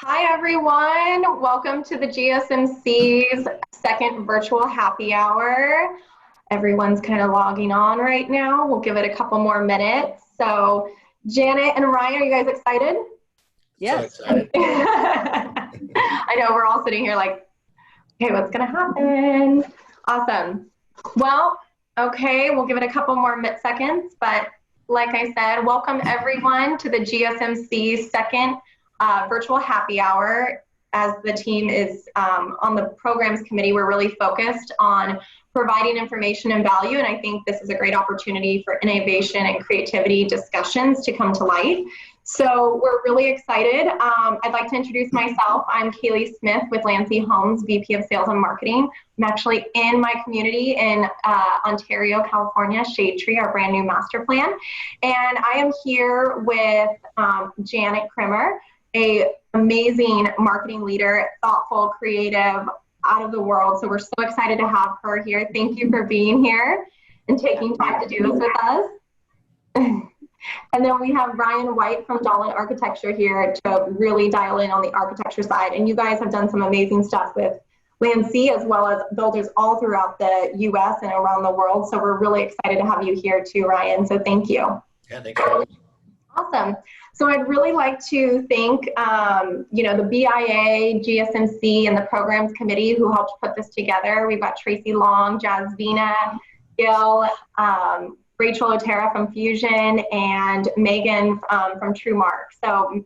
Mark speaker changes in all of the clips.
Speaker 1: Hi, everyone. Welcome to the GSMC's second virtual happy hour. Everyone's kind of logging on right now. We'll give it a couple more minutes. So, Janet and Ryan, are you guys excited?
Speaker 2: Yes.
Speaker 3: So excited.
Speaker 1: I know we're all sitting here like, okay, what's going to happen? Awesome. Well, okay, we'll give it a couple more seconds. But like I said, welcome everyone to the GSMC second virtual happy hour. As the team is on the programs committee, we're really focused on providing information and value, and I think this is a great opportunity for innovation and creativity discussions to come to light. So we're really excited. I'd like to introduce myself. I'm Kaylee Smith with Landsea Homes, VP of Sales and Marketing. I'm actually in my community in Ontario, California, Shade Tree, our brand new master plan. And I am here with Janet Kemmerer, an amazing marketing leader, thoughtful, creative, out of the world. So we're so excited to have her here. Thank you for being here and taking time to do this with us. And then we have Ryan White from Dahlin Architecture here to really dial in on the architecture side. And you guys have done some amazing stuff with Landsea as well as builders all throughout the US and around the world. So we're really excited to have you here too, Ryan. So thank you.
Speaker 3: Yeah, thanks for having me.
Speaker 1: Awesome. So I'd really like to thank, the BIA, GSMC, and the programs committee who helped put this together. We've got Tracy Long, Jasvina, Gil, Rachel Otera from Fusion, and Megan from TrueMark. So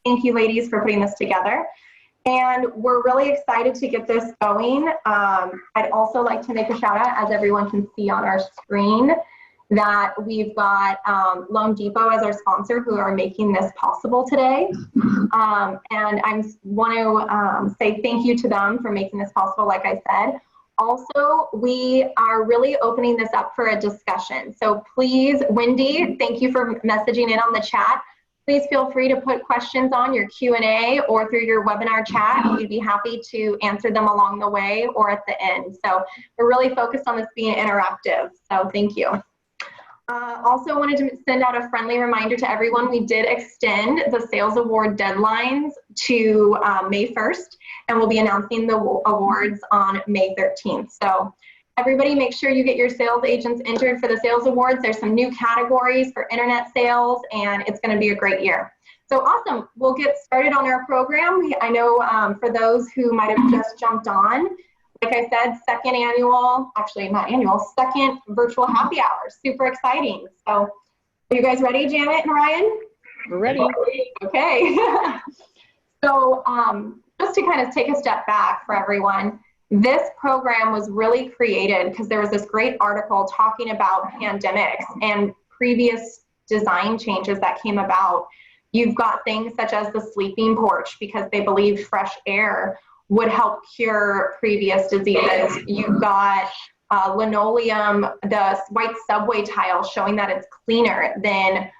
Speaker 1: thank you, ladies, for putting this together. And we're really excited to get this going. I'd also like to make a shout out, as everyone can see on our screen, that we've got Loan Depot as our sponsor who are making this possible today. And I want to say thank you to them for making this possible, like I said. Also, we are really opening this up for a discussion. So please, Wendy, thank you for messaging in on the chat. Please feel free to put questions on your Q&A or through your webinar chat. We'd be happy to answer them along the way or at the end. So we're really focused on this being interactive. So thank you. Also wanted to send out a friendly reminder to everyone. We did extend the sales award deadlines to May 1st, and we'll be announcing the awards on May 13th. So everybody make sure you get your sales agents entered for the sales awards. There's some new categories for internet sales, and it's going to be a great year. So awesome. We'll get started on our program. I know for those who might have just jumped on, like I said, second virtual happy hour. Super exciting. So are you guys ready, Janet and Ryan?
Speaker 2: We're ready.
Speaker 1: Okay. So just to kind of take a step back for everyone, this program was really created because there was this great article talking about pandemics and previous design changes that came about. You've got things such as the sleeping porch because they believed fresh air would help cure previous diseases. You've got linoleum, the white subway tile showing that it's cleaner than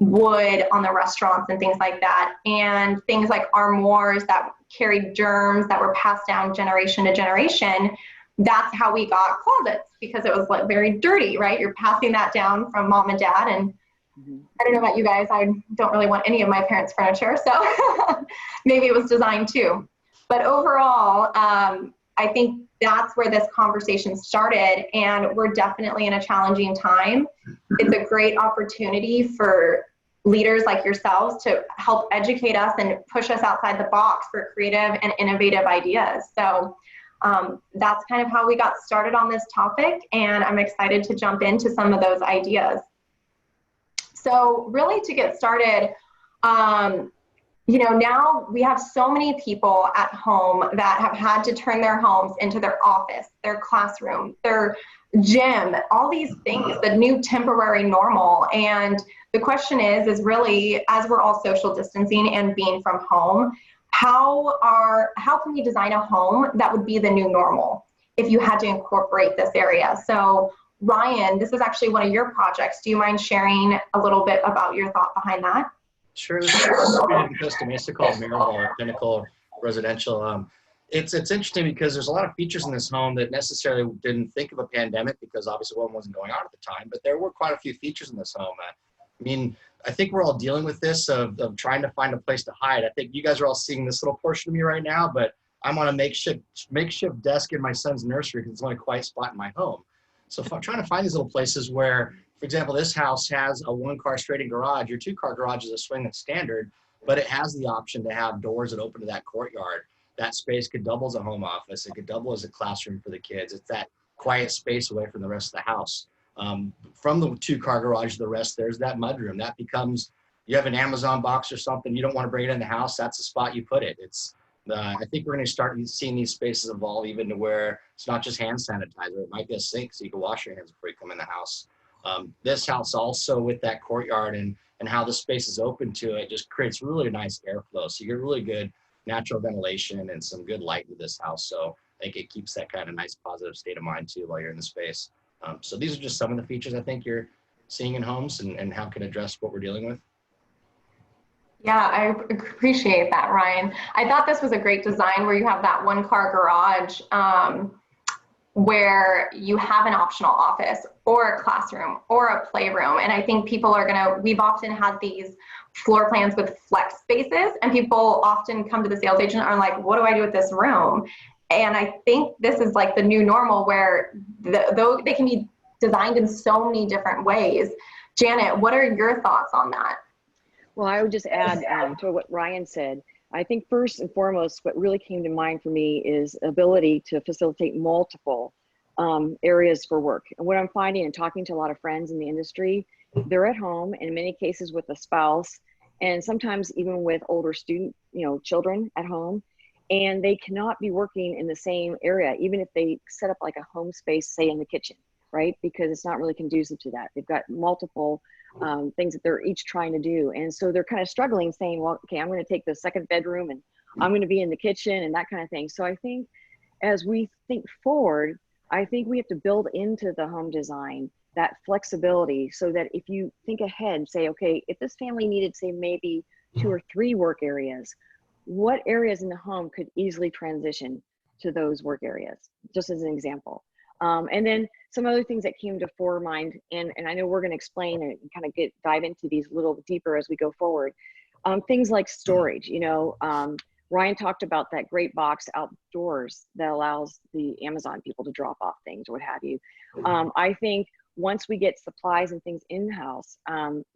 Speaker 1: wood on the restaurants and things like that. And things like armoires that carried germs that were passed down generation to generation. That's how we got closets because it was like very dirty, right? You're passing that down from mom and dad. And I don't know about you guys, I don't really want any of my parents' furniture. So maybe it was designed too. But overall, I think that's where this conversation started, and we're definitely in a challenging time. It's a great opportunity for leaders like yourselves to help educate us and push us outside the box for creative and innovative ideas. So that's kind of how we got started on this topic, and I'm excited to jump into some of those ideas. So really to get started, now we have so many people at home that have had to turn their homes into their office, their classroom, their gym, all these things, the new temporary normal. And the question is really, as we're all social distancing and being from home, how can we design a home that would be the new normal if you had to incorporate this area? So Ryan, this is actually one of your projects. Do you mind sharing a little bit about your thought behind that?
Speaker 3: Sure. This is a custom Mesa called Marable, Pinnacle Residential. It's interesting because there's a lot of features in this home that necessarily didn't think of a pandemic because obviously one wasn't going on at the time, but there were quite a few features in this home. I think we're all dealing with this of trying to find a place to hide. I think you guys are all seeing this little portion of me right now, but I'm on a makeshift desk in my son's nursery because it's the only quiet spot in my home. So if I'm trying to find these little places where, for example, this house has a 1-car straight-in garage. Your 2-car garage is a swing that's standard, but it has the option to have doors that open to that courtyard. That space could double as a home office. It could double as a classroom for the kids. It's that quiet space away from the rest of the house. From the 2-car garage to the rest, there's that mudroom. That becomes, you have an Amazon box or something, you don't want to bring it in the house, that's the spot you put it. It's, I think we're going to start seeing these spaces evolve even to where it's not just hand sanitizer. It might be a sink so you can wash your hands before you come in the house. This house also with that courtyard and how the space is open to it just creates really nice airflow. So you get really good natural ventilation and some good light into this house. So I think it keeps that kind of nice positive state of mind too while you're in the space. So these are just some of the features I think you're seeing in homes and how it can address what we're dealing with.
Speaker 1: Yeah, I appreciate that, Ryan. I thought this was a great design where you have that 1-car garage where you have an optional office or a classroom or a playroom. And I think people are we've often had these floor plans with flex spaces, and people often come to the sales agent and are like, what do I do with this room? And I think this is like the new normal where though they can be designed in so many different ways. Janet, what are your thoughts on that?
Speaker 2: Well, I would just add to what Ryan said. I think first and foremost, what really came to mind for me is ability to facilitate multiple areas for work. And what I'm finding and talking to a lot of friends in the industry, they're at home, in many cases with a spouse, and sometimes even with older children at home, and they cannot be working in the same area, even if they set up like a home space, say in the kitchen, right? Because it's not really conducive to that. They've got multiple things that they're each trying to do. And so they're kind of struggling saying, well, okay, I'm going to take the second bedroom and I'm going to be in the kitchen and that kind of thing. So I think as we think forward, I think we have to build into the home design that flexibility so that if you think ahead and say, okay, if this family needed, say, maybe 2 or 3 work areas, what areas in the home could easily transition to those work areas, just as an example. And then some other things that came to foremind, and I know we're going to explain and kind of dive into these a little deeper as we go forward. Things like storage, Ryan talked about that great box outdoors that allows the Amazon people to drop off things or what have you. I think once we get supplies and things in-house,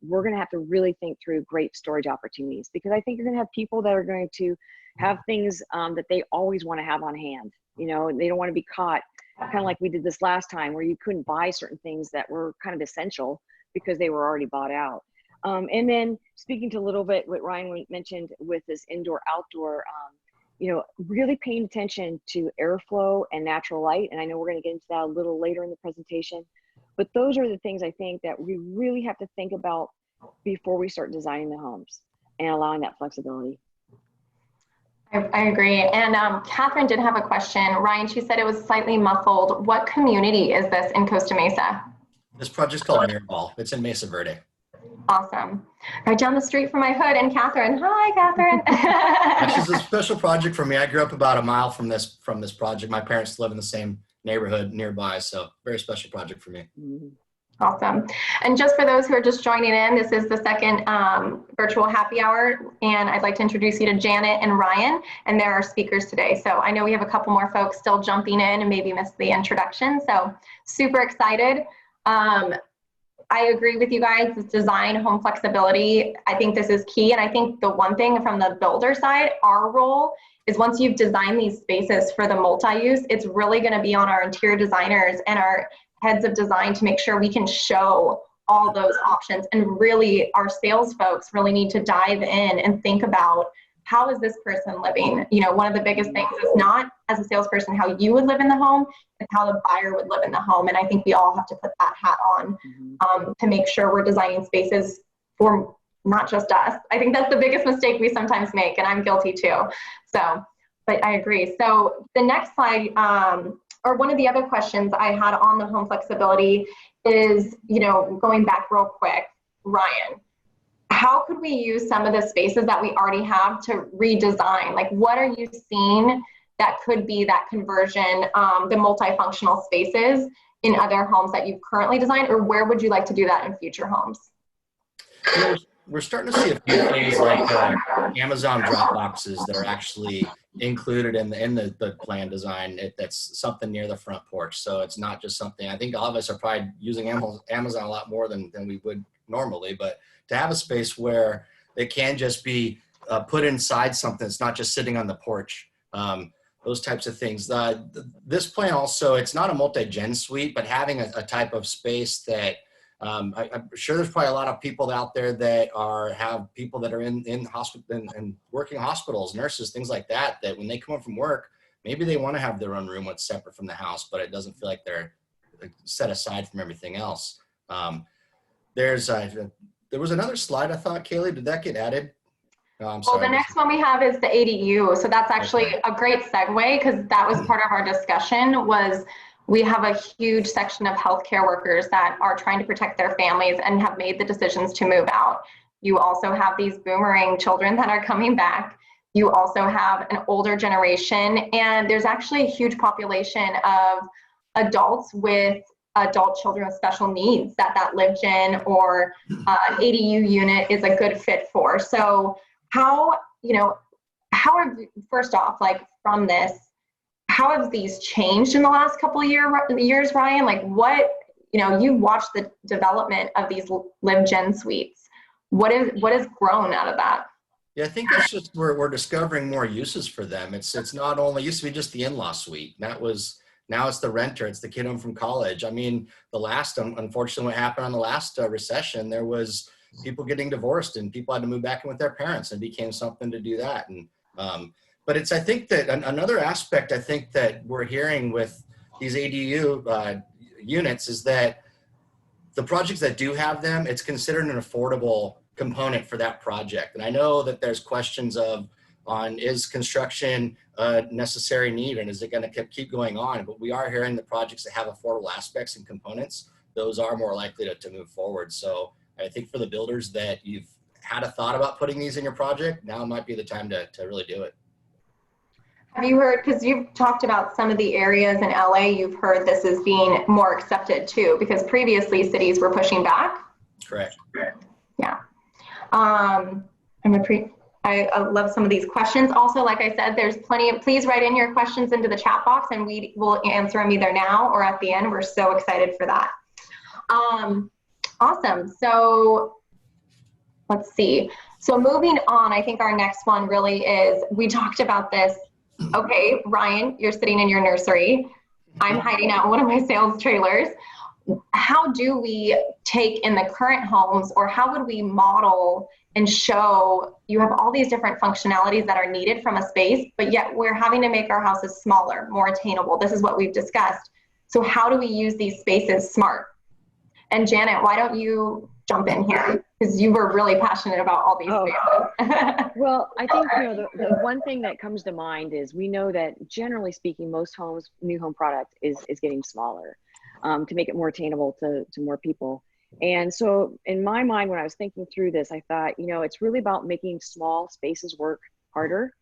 Speaker 2: we're going to have to really think through great storage opportunities, because I think you're going to have people that are going to have things that they always want to have on hand. They don't want to be caught kind of like we did this last time where you couldn't buy certain things that were kind of essential because they were already bought out. And then speaking to a little bit what Ryan mentioned with this indoor outdoor, really paying attention to airflow and natural light. And I know we're going to get into that a little later in the presentation, but those are the things I think that we really have to think about before we start designing the homes and allowing that flexibility.
Speaker 1: I agree. And Catherine did have a question. Ryan, she said it was slightly muffled. What community is this in Costa Mesa?
Speaker 3: This project's called Mirabal. It's in Mesa Verde.
Speaker 1: Awesome. Right down the street from my hood and Catherine. Hi, Catherine.
Speaker 3: This is a special project for me. I grew up about a mile from this project. My parents live in the same neighborhood nearby, so very special project for me.
Speaker 1: Awesome. And just for those who are just joining in, this is the second virtual happy hour, and I'd like to introduce you to Janet and Ryan, and they're our speakers today. So I know we have a couple more folks still jumping in and maybe missed the introduction, so super excited. I agree with you guys, this design, home flexibility, I think this is key. And I think the one thing from the builder side, our role is once you've designed these spaces for the multi-use, it's really gonna be on our interior designers and our heads of design to make sure we can show all those options. And really our sales folks really need to dive in and think about, how is this person living? One of the biggest things is not as a salesperson how you would live in the home, it's how the buyer would live in the home. And I think we all have to put that hat on to make sure we're designing spaces for not just us. I think that's the biggest mistake we sometimes make, and I'm guilty too. So, but I agree. So the next slide, or one of the other questions I had on the home flexibility is, going back real quick, Ryan, how could we use some of the spaces that we already have to redesign? Like, what are you seeing that could be that conversion, the multifunctional spaces in other homes that you've currently designed, or where would you like to do that in future homes?
Speaker 3: we're starting to see a few things like Amazon drop boxes that are actually included in the plan design. That's something near the front porch. So it's not just something, I think all of us are probably using Amazon a lot more than we would normally, but to have a space where it can just be put inside something, it's not just sitting on the porch. Those types of things. This plan also, it's not a multi-gen suite, but having a type of space that I'm sure there's probably a lot of people out there that have people that are in hospital and working hospitals, nurses, things like that, that when they come home from work, maybe they want to have their own room that's separate from the house, but it doesn't feel like they're set aside from everything else. There was another slide I thought, Kaylee, did that get added?
Speaker 1: Well, the next one we have is the ADU. So that's actually a great segue, because that was part of our discussion. Was we have a huge section of healthcare workers that are trying to protect their families and have made the decisions to move out. You also have these boomerang children that are coming back. You also have an older generation, and there's actually a huge population of adults with adult children with special needs that live gen or an ADU unit is a good fit for. So how have, first off, like from this, how have these changed in the last couple of years, Ryan? Like what, you watched the development of these live gen suites. What has grown out of that?
Speaker 3: Yeah, I think that's just we're discovering more uses for them. It's not only, used to be just the in-law suite. Now it's the renter, it's the kid home from college. I mean, unfortunately, what happened on the last recession, there was people getting divorced and people had to move back in with their parents, and it became something to do that. And but I think that another aspect I think that we're hearing with these ADU units is that the projects that do have them, it's considered an affordable component for that project. And I know that there's questions on is construction a necessary need, and is it going to keep going on? But we are hearing the projects that have affordable aspects and components, those are more likely to move forward. So I think for the builders that you've had a thought about putting these in your project, now might be the time to really do it.
Speaker 1: Have you heard, because you've talked about some of the areas in LA, you've heard this is being more accepted too, because previously cities were pushing back?
Speaker 3: Correct.
Speaker 1: Yeah. I love some of these questions. Also, like I said, there's plenty of, please write in your questions into the chat box and we will answer them either now or at the end. We're so excited for that. Awesome. So let's see. So moving on, I think our next one really is, we talked about this. Okay, Ryan, you're sitting in your nursery. I'm hiding out in one of my sales trailers. How do we take in the current homes, or how would we model and show you have all these different functionalities that are needed from a space, but yet we're having to make our houses smaller, more attainable. This is what we've discussed. So how do we use these spaces smart? And Janet, why don't you jump in here? Because you were really passionate about all these spaces.
Speaker 2: Well, I think the one thing that comes to mind is we know that generally speaking, most homes, new home product is getting smaller to make it more attainable to more people. And so in my mind, when I was thinking through this, I thought, it's really about making small spaces work harder.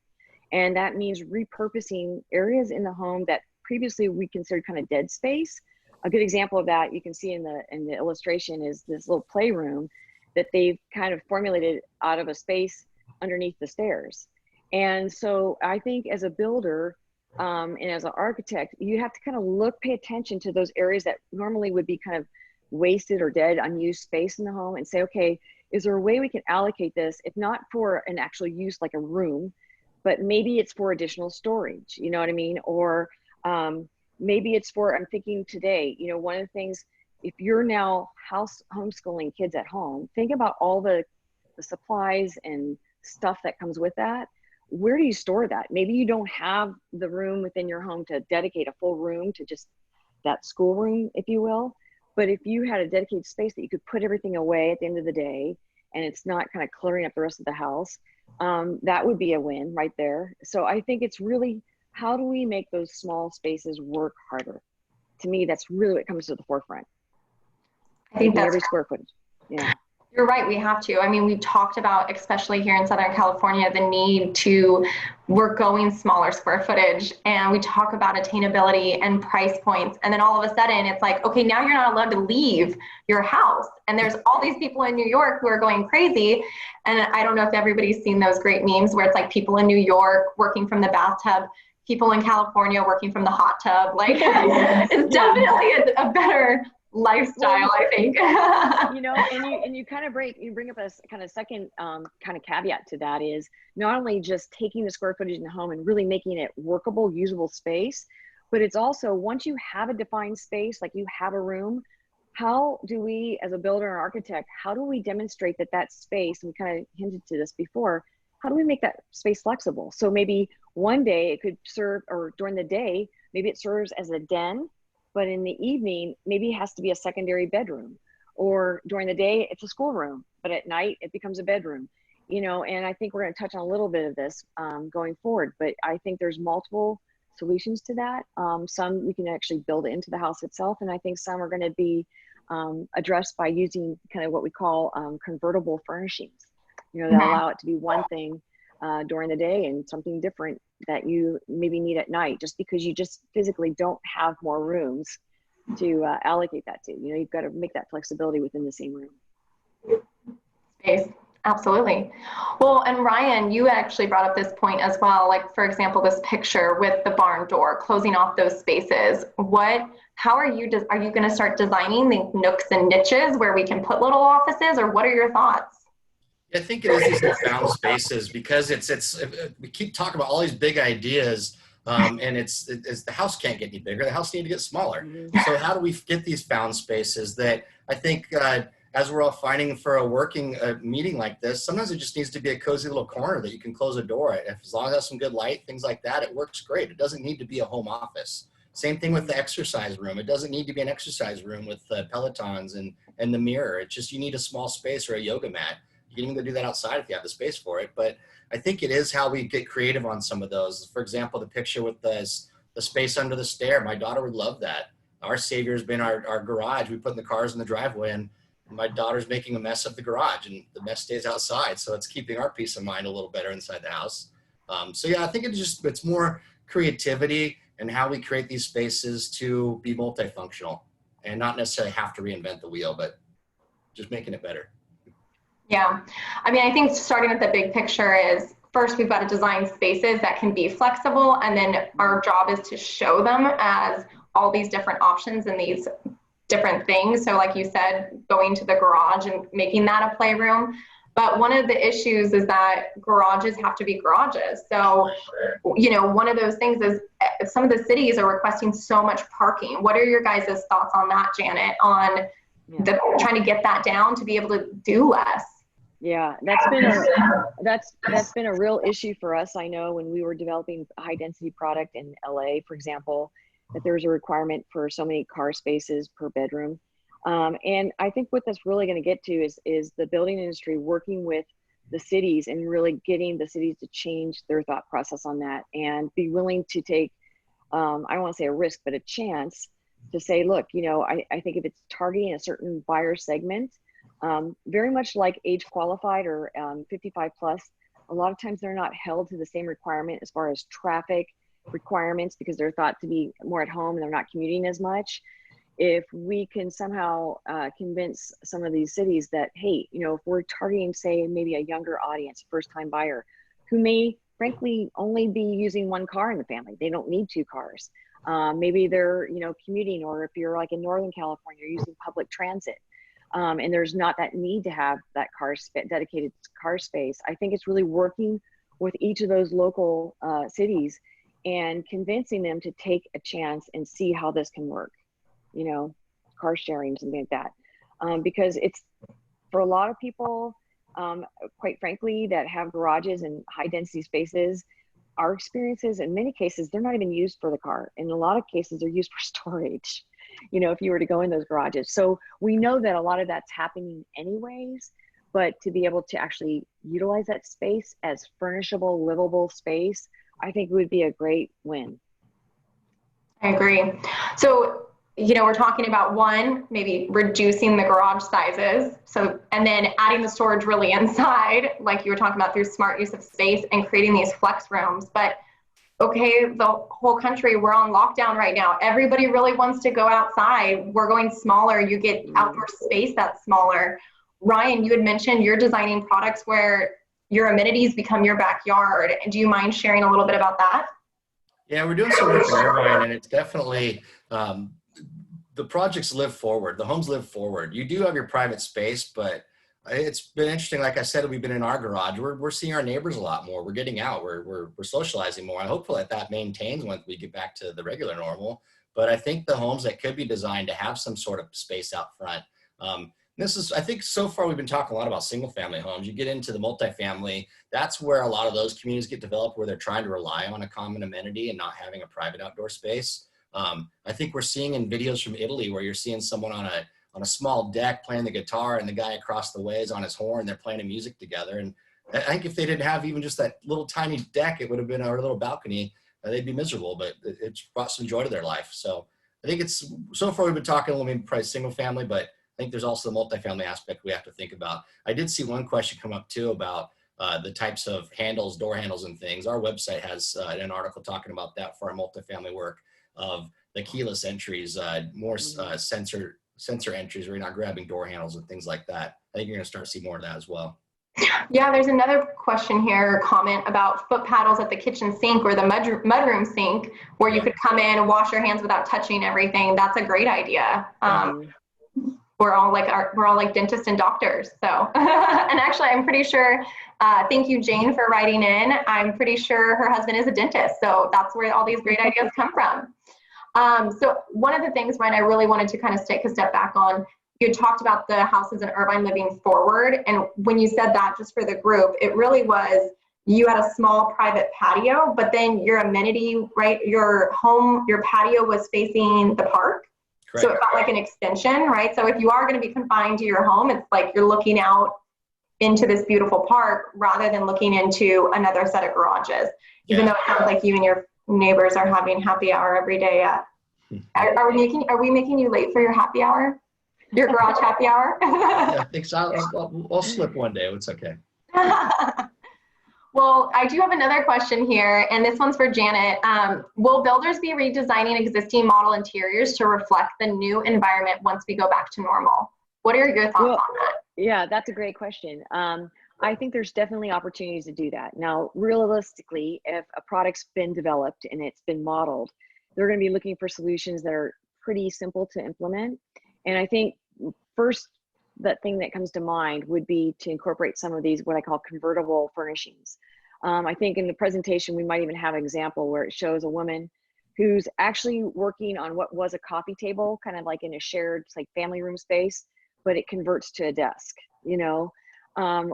Speaker 2: And that means repurposing areas in the home that previously we considered kind of dead space. A good example of that you can see in the illustration is this little playroom that they've kind of formulated out of a space underneath the stairs. And so I think as a builder and as an architect, you have to kind of pay attention to those areas that normally would be kind of wasted or dead, unused space in the home, and say, okay, is there a way we can allocate this, if not for an actual use like a room, but maybe it's for additional storage, you know what I mean? Or maybe it's for, I'm thinking today, one of the things, if you're now homeschooling kids at home, think about all the supplies and stuff that comes with that. Where do you store that? Maybe you don't have the room within your home to dedicate a full room to just that schoolroom, if you will. But if you had a dedicated space that you could put everything away at the end of the day, and it's not kind of cluttering up the rest of the house, that would be a win right there. So I think it's really, how do we make those small spaces work harder? To me, that's really what comes to the forefront.
Speaker 1: I think that's
Speaker 2: every square footage. Yeah.
Speaker 1: You're right, we have to. I mean, we've talked about, especially here in Southern California, the need to, we're going smaller square footage, and we talk about attainability and price points. And then all of a sudden it's like, okay, now you're not allowed to leave your house. And there's all these people in New York who are going crazy. And I don't know if everybody's seen those great memes where it's like people in New York working from the bathtub, people in California working from the hot tub. Like it's definitely a better lifestyle, I think.
Speaker 2: You know, and you kind of bring up a kind of second kind of caveat to that is not only just taking the square footage in the home and really making it workable, usable space, but it's also once you have a defined space, like you have a room, how do we, as a builder and architect, how do we demonstrate that that space, and we kind of hinted to this before, how do we make that space flexible? So maybe one day it could serve, or during the day, maybe it serves as a den, but in the evening, maybe it has to be a secondary bedroom, or during the day, it's a schoolroom, but at night it becomes a bedroom, you know, and I think we're going to touch on a little bit of this going forward, but I think there's multiple solutions to that. Some we can actually build into the house itself, and I think some are going to be addressed by using kind of what we call convertible furnishings, you know, that allow it to be one thing during the day and something different that you maybe need at night, just because you just physically don't have more rooms to allocate that to. You know, you've got to make that flexibility within the same room.
Speaker 1: Space. Absolutely. Well, and Ryan, you actually brought up this point as well. Like, for example, this picture with the barn door, closing off those spaces. How are you going to start designing the nooks and niches where we can put little offices, or what are your thoughts?
Speaker 3: I think it is these found spaces, because we keep talking about all these big ideas, and it's the house can't get any bigger. The house needs to get smaller.
Speaker 2: Mm-hmm.
Speaker 3: So how do we get these found spaces that I think as we're all finding for a working meeting like this, sometimes it just needs to be a cozy little corner that you can close a door at. As long as it has some good light, things like that, it works great. It doesn't need to be a home office. Same thing with the exercise room. It doesn't need to be an exercise room with Pelotons and the mirror. It's just you need a small space or a yoga mat. You can even do that outside if you have the space for it. But I think it is how we get creative on some of those. For example, the picture with the space under the stair. My daughter would love that. Our savior has been our garage. We put the cars in the driveway, and my daughter's making a mess of the garage, and the mess stays outside. So it's keeping our peace of mind a little better inside the house. So yeah, I think it's more creativity and how we create these spaces to be multifunctional and not necessarily have to reinvent the wheel, but just making it better.
Speaker 1: Yeah. I mean, I think starting with the big picture is first we've got to design spaces that can be flexible, and then our job is to show them as all these different options and these different things. So like you said, going to the garage and making that a playroom. But one of the issues is that garages have to be garages. So, you know, one of those things is some of the cities are requesting so much parking. What are your guys' thoughts on that, Janet, on trying to get that down to be able to do less?
Speaker 2: Yeah, that's been a real issue for us. I know when we were developing a high density product in LA, for example, that there's a requirement for so many car spaces per bedroom. And I think what that's really going to get to is the building industry working with the cities and really getting the cities to change their thought process on that and be willing to take, I don't want to say a risk, but a chance to say, look, you know, I think if it's targeting a certain buyer segment, very much like age qualified or 55 plus, a lot of times they're not held to the same requirement as far as traffic requirements because they're thought to be more at home and they're not commuting as much. If we can somehow convince some of these cities that, hey, you know, if we're targeting, say, maybe a younger audience, first-time buyer, who may frankly only be using one car in the family, they don't need two cars. Maybe they're, you know, commuting, or if you're like in Northern California, you're using public transit. And there's not that need to have that dedicated car space. I think it's really working with each of those local cities and convincing them to take a chance and see how this can work. You know, car sharing, something like that. Because it's, for a lot of people, quite frankly, that have garages and high density spaces, our experiences, in many cases, they're not even used for the car. In a lot of cases, they're used for storage, you know, if you were to go in those garages. So we know that a lot of that's happening anyways, but to be able to actually utilize that space as furnishable, livable space, I think would be a great win.
Speaker 1: I agree. So we're talking about one, maybe reducing the garage sizes. So, and then adding the storage really inside, like you were talking about through smart use of space and creating these flex rooms. But okay, the whole country, we're on lockdown right now. Everybody really wants to go outside. We're going smaller. You get outdoor space that's smaller. Ryan, you had mentioned you're designing products where your amenities become your backyard. Do you mind sharing a little bit about that?
Speaker 3: Yeah, we're doing some work in Irvine, and it's definitely, the projects live forward. The homes live forward. You do have your private space, but it's been interesting. Like I said, we've been in our garage. We're seeing our neighbors a lot more. We're getting out. We're socializing more. I hope that maintains once we get back to the regular normal. But I think the homes that could be designed to have some sort of space out front. I think so far we've been talking a lot about single family homes. You get into the multifamily, that's where a lot of those communities get developed, where they're trying to rely on a common amenity and not having a private outdoor space. I think we're seeing in videos from Italy where you're seeing someone on a small deck playing the guitar, and the guy across the way is on his horn. They're playing music together. And I think if they didn't have even just that little tiny deck, it would have been our little balcony. They'd be miserable, but it's brought some joy to their life. So I think so far we've been talking a little bit probably single family, but I think there's also the multifamily aspect we have to think about. I did see one question come up too about the types of handles, door handles and things. Our website has an article talking about that for our multifamily work, of the keyless entries, more sensor entries where you're not grabbing door handles and things like that. I think you're gonna start to see more of that as well.
Speaker 1: Yeah, there's another question here, comment about foot paddles at the kitchen sink or the mudroom sink, where you could come in and wash your hands without touching everything. That's a great idea. We're all like dentists and doctors. So, and actually, I'm pretty sure. Thank you, Jane, for writing in. I'm pretty sure her husband is a dentist, so that's where all these great ideas come from. So, one of the things, Ryan, I really wanted to kind of take a step back on. You talked about the houses in Irvine living forward, and when you said that, just for the group, it really was. You had a small private patio, but then your amenity, right? Your patio was facing the park. Correct. So it felt like an extension, right? So if you are going to be confined to your home, it's like you're looking out into this beautiful park rather than looking into another set of garages. Yeah. Even though it sounds like you and your neighbors are having happy hour every day. Are we making you late for your happy hour? Your garage happy hour?
Speaker 3: Yeah, I think so. I'll slip one day. It's okay.
Speaker 1: Well, I do have another question here, and this one's for Janet. Will builders be redesigning existing model interiors to reflect the new environment once we go back to normal? What are your thoughts on that?
Speaker 2: Yeah, that's a great question. I think there's definitely opportunities to do that. Now, realistically, if a product's been developed and it's been modeled, they're going to be looking for solutions that are pretty simple to implement. And I think first, that thing that comes to mind would be to incorporate some of these, what I call convertible furnishings. I think in the presentation, we might even have an example where it shows a woman who's actually working on what was a coffee table, kind of like in a shared like family room space, but it converts to a desk,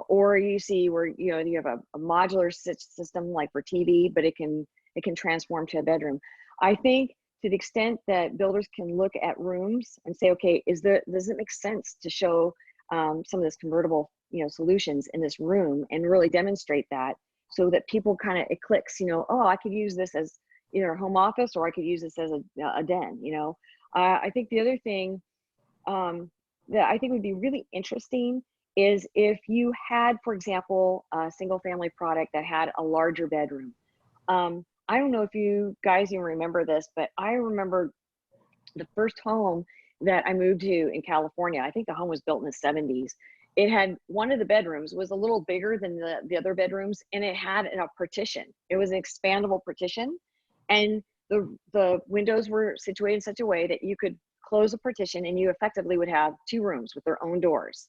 Speaker 2: or you see where, you have a modular system like for TV, but it can transform to a bedroom. I think to the extent that builders can look at rooms and say, okay, does it make sense to show some of this convertible, solutions in this room and really demonstrate that so that people it clicks, oh, I could use this as either a home office or I could use this as a den, I think the other thing that I think would be really interesting is if you had, for example, a single family product that had a larger bedroom. I don't know if you guys even remember this, but I remember the first home that I moved to in California. I think the home was built in the 70s. It had one of the bedrooms was a little bigger than the other bedrooms, and it had a partition. It was an expandable partition, and the windows were situated in such a way that you could close a partition and you effectively would have two rooms with their own doors.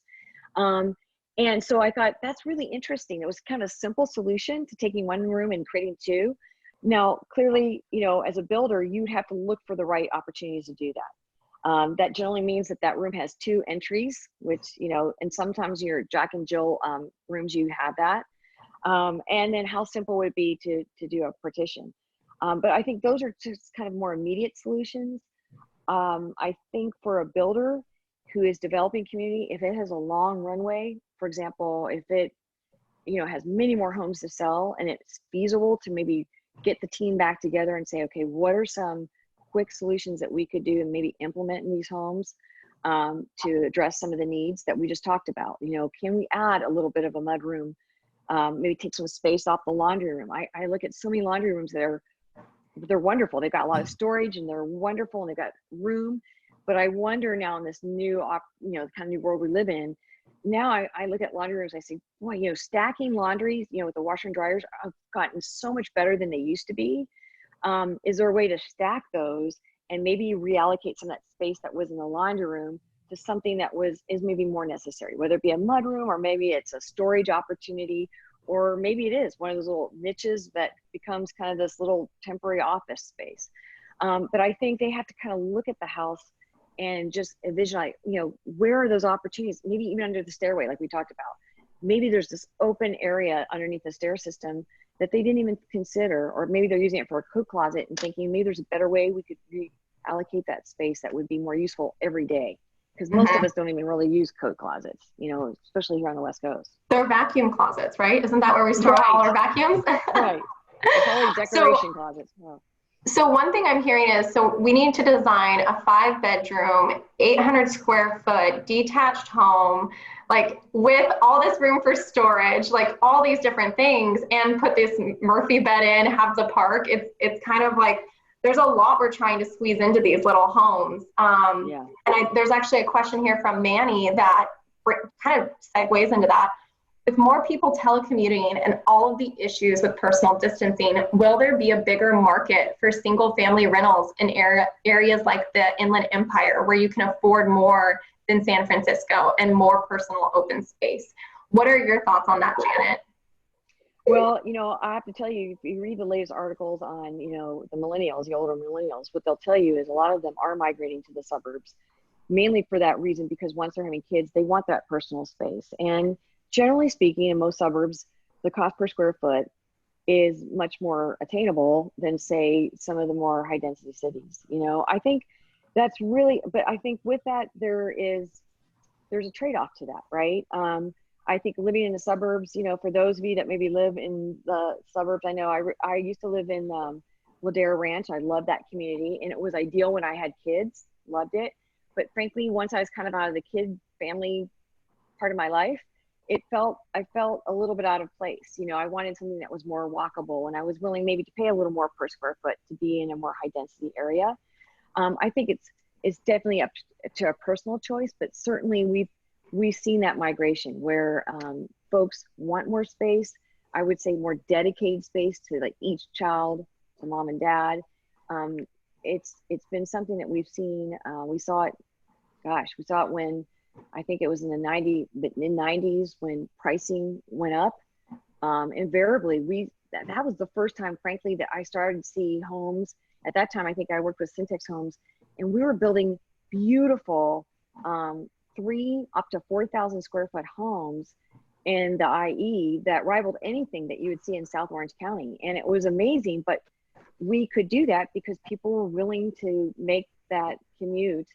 Speaker 2: And so I thought that's really interesting. It was kind of a simple solution to taking one room and creating two. Now, clearly, as a builder, you'd have to look for the right opportunities to do that. That generally means that room has two entries, which, and sometimes your Jack and Jill rooms, you have that. And then how simple would it be to do a partition? But I think those are just kind of more immediate solutions. I think for a builder who is developing community, if it has a long runway, for example, if it, has many more homes to sell and it's feasible to maybe get the team back together and say, okay, what are some quick solutions that we could do and maybe implement in these homes to address some of the needs that we just talked about. You know, can we add a little bit of a mudroom, maybe take some space off the laundry room? I look at so many laundry rooms that they're wonderful. They've got a lot of storage and they're wonderful and they've got room. But I wonder now in this new, you know, the kind of new world we live in, now I look at laundry rooms, I say, boy, you know, stacking laundry, you know, with the washer and dryers have gotten so much better than they used to be. Is there a way to stack those and maybe reallocate some of that space that was in the laundry room to something that is maybe more necessary, whether it be a mud room or maybe it's a storage opportunity, or maybe it is one of those little niches that becomes kind of this little temporary office space. But I think they have to kind of look at the house and just envision, like, you know, where are those opportunities? Maybe even under the stairway, like we talked about. Maybe there's this open area underneath the stair system that they didn't even consider, or maybe they're using it for a coat closet and thinking maybe there's a better way we could reallocate that space that would be more useful every day. Because most of us don't even really use coat closets, you know, especially here on the West Coast.
Speaker 1: They're vacuum closets, right? Isn't that where we store all our vacuums?
Speaker 2: Right. It's probably decoration closets. Oh.
Speaker 1: So one thing I'm hearing is, so we need to design a 5-bedroom, 800 square foot detached home, like with all this room for storage, like all these different things, and put this Murphy bed in, have the park. It's kind of like, there's a lot we're trying to squeeze into these little homes. And there's actually a question here from Manny that kind of segues into that. With more people telecommuting and all of the issues with personal distancing, will there be a bigger market for single family rentals in areas like the Inland Empire, where you can afford more than San Francisco and more personal open space? What are your thoughts on that, Janet?
Speaker 2: Well, you know, I have to tell you, if you read the latest articles on, you know, the millennials, the older millennials, what they'll tell you is a lot of them are migrating to the suburbs, mainly for that reason, because once they're having kids, they want that personal space. And generally speaking, in most suburbs, the cost per square foot is much more attainable than, say, some of the more high density cities. You know, I think that's really, but I think with that, there's a trade-off to that, right? I think living in the suburbs, you know, for those of you that maybe live in the suburbs, I know I used to live in Ladera Ranch. I loved that community, and it was ideal when I had kids, loved it. But frankly, once I was kind of out of the kid family part of my life, I felt a little bit out of place. You know, I wanted something that was more walkable, and I was willing maybe to pay a little more per square foot to be in a more high density area. I think it's definitely up to a personal choice, but certainly we've seen that migration where folks want more space. I would say more dedicated space to like each child, to mom and dad. It's been something that we've seen. We saw it when, I think it was in the mid-90s when pricing went up. Invariably, that was the first time, frankly, that I started to see homes. At that time, I think I worked with Syntex Homes, and we were building beautiful 3 up to 4,000 square foot homes in the IE that rivaled anything that you would see in South Orange County. And it was amazing, but we could do that because people were willing to make that commute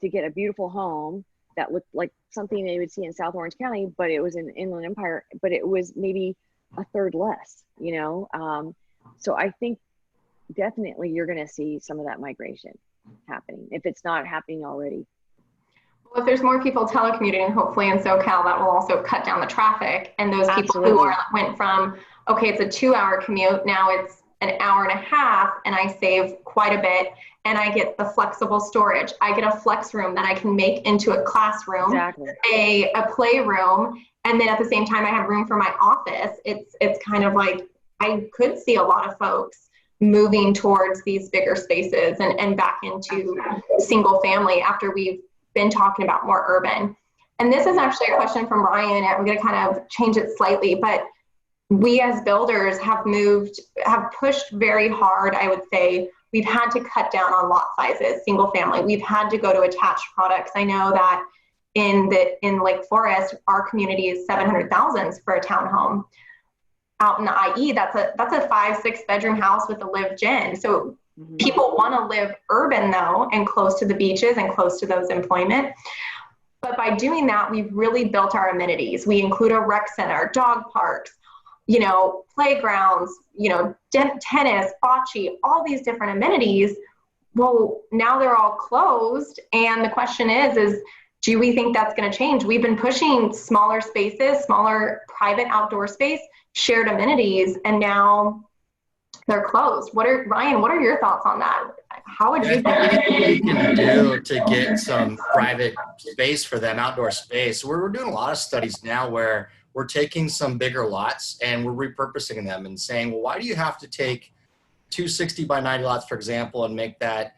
Speaker 2: to get a beautiful home that looked like something they would see in South Orange County, but it was in Inland Empire, but it was maybe a third less, you know? So I think definitely you're going to see some of that migration happening, if it's not happening already.
Speaker 1: Well, if there's more people telecommuting, hopefully in SoCal, that will also cut down the traffic. And those people
Speaker 2: Absolutely.
Speaker 1: who went from, okay, it's a 2-hour commute, now it's an hour and a half, and I save quite a bit, and I get the flexible storage. I get a flex room that I can make into a classroom,
Speaker 2: Exactly.
Speaker 1: a playroom, and then at the same time, I have room for my office. It's kind of like, I could see a lot of folks moving towards these bigger spaces and back into single family after we've been talking about more urban. And this is actually a question from Ryan. I'm going to kind of change it slightly, but we as builders have pushed very hard. I would say we've had to cut down on lot sizes, single family. We've had to go to attached products. I know that in Lake Forest, our community is 700,000 for a townhome. Out in the IE, that's a 5-6 bedroom house with a live-in. So people want to live urban though, and close to the beaches and close to those employment. But by doing that, we've really built our amenities. We include a rec center, dog parks, you know, playgrounds, you know, tennis, bocce, all these different amenities. well, now they're all closed. And the question is, do we think that's going to change? We've been pushing smaller spaces, smaller private outdoor space, shared amenities, and now they're closed. Ryan, what are your thoughts on that? How would you?
Speaker 3: Anything we can do to get some private space for them, outdoor space. We're doing a lot of studies now where we're taking some bigger lots and we're repurposing them and saying, well, why do you have to take 260 by 90 lots, for example, and make that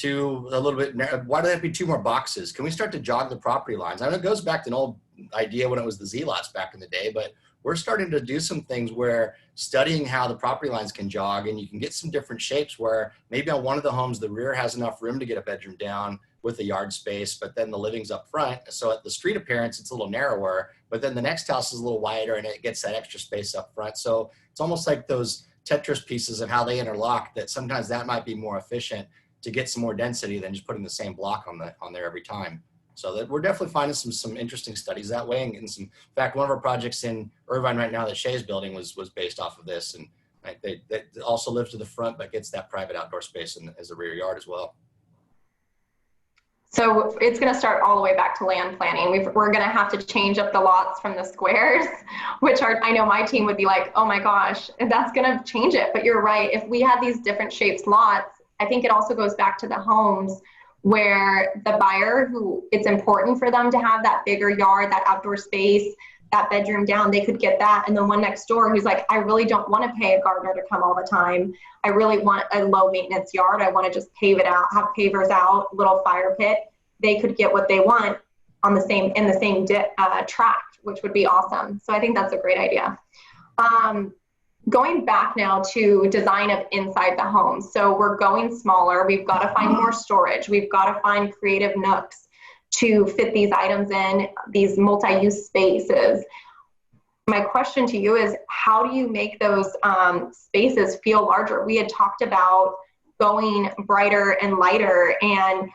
Speaker 3: a little bit, why do there have to be 2 more boxes? Can we start to jog the property lines? I know it goes back to an old idea when it was the Z lots back in the day, but we're starting to do some things where studying how the property lines can jog, and you can get some different shapes where maybe on one of the homes, the rear has enough room to get a bedroom down with a yard space, but then the living's up front. So at the street appearance, it's a little narrower, but then the next house is a little wider and it gets that extra space up front. So it's almost like those Tetris pieces of how they interlock, that sometimes that might be more efficient to get some more density than just putting the same block on there every time. So that we're definitely finding some interesting studies that way, and getting some. In fact, one of our projects in Irvine right now that Shay's building was based off of this, and that also lives to the front but gets that private outdoor space as a rear yard as well.
Speaker 1: So it's going to start all the way back to land planning. We're going to have to change up the lots from the squares, which are, I know my team would be like, oh my gosh, that's going to change it. But you're right. If we had these different shaped lots, I think it also goes back to the homes where the buyer, who it's important for them to have that bigger yard, that outdoor space, that bedroom down, they could get that. And the one next door who's like, I really don't want to pay a gardener to come all the time. I really want a low maintenance yard. I want to just pave it out, have pavers out, little fire pit. They could get what they want in the same tract, which would be awesome. So I think that's a great idea. Going back now to design of inside the home. So we're going smaller. We've got to find more storage. We've got to find creative nooks to fit these items in, these multi-use spaces. My question to you is, how do you make those spaces feel larger? We had talked about going brighter and lighter, and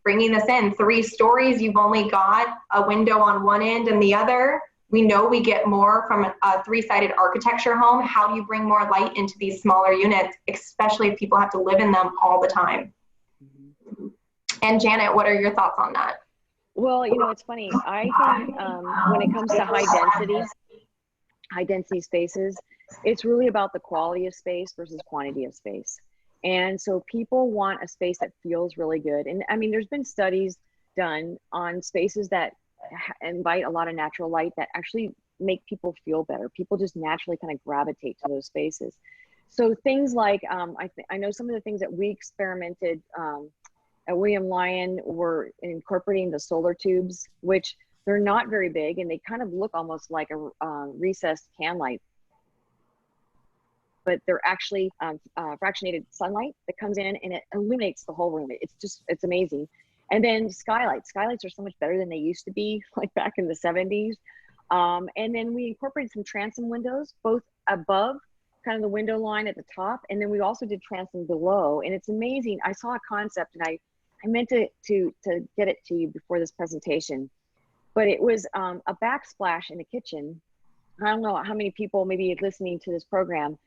Speaker 1: bringing this in 3 stories, you've only got a window on one end and the other. We know we get more from a 3-sided architecture home. How do you bring more light into these smaller units, especially if people have to live in them all the time? And Janet, what are your thoughts on that?
Speaker 2: Well, it's funny. I think when it comes to high density spaces, it's really about the quality of space versus quantity of space. And so people want a space that feels really good. And I mean, there's been studies done on spaces that invite a lot of natural light that actually make people feel better. People just naturally kind of gravitate to those spaces. So things like, I know some of the things that we experimented at William Lyon were incorporating the solar tubes, which they're not very big and they kind of look almost like a recessed can light, but they're actually fractionated sunlight that comes in and it illuminates the whole room. It's amazing. And then skylights are so much better than they used to be, like back in the 70s. And then we incorporated some transom windows, both above kind of the window line at the top. And then we also did transom below, and it's amazing. I saw a concept and I meant to get it to you before this presentation, but it was a backsplash in the kitchen. I don't know how many people maybe listening to this program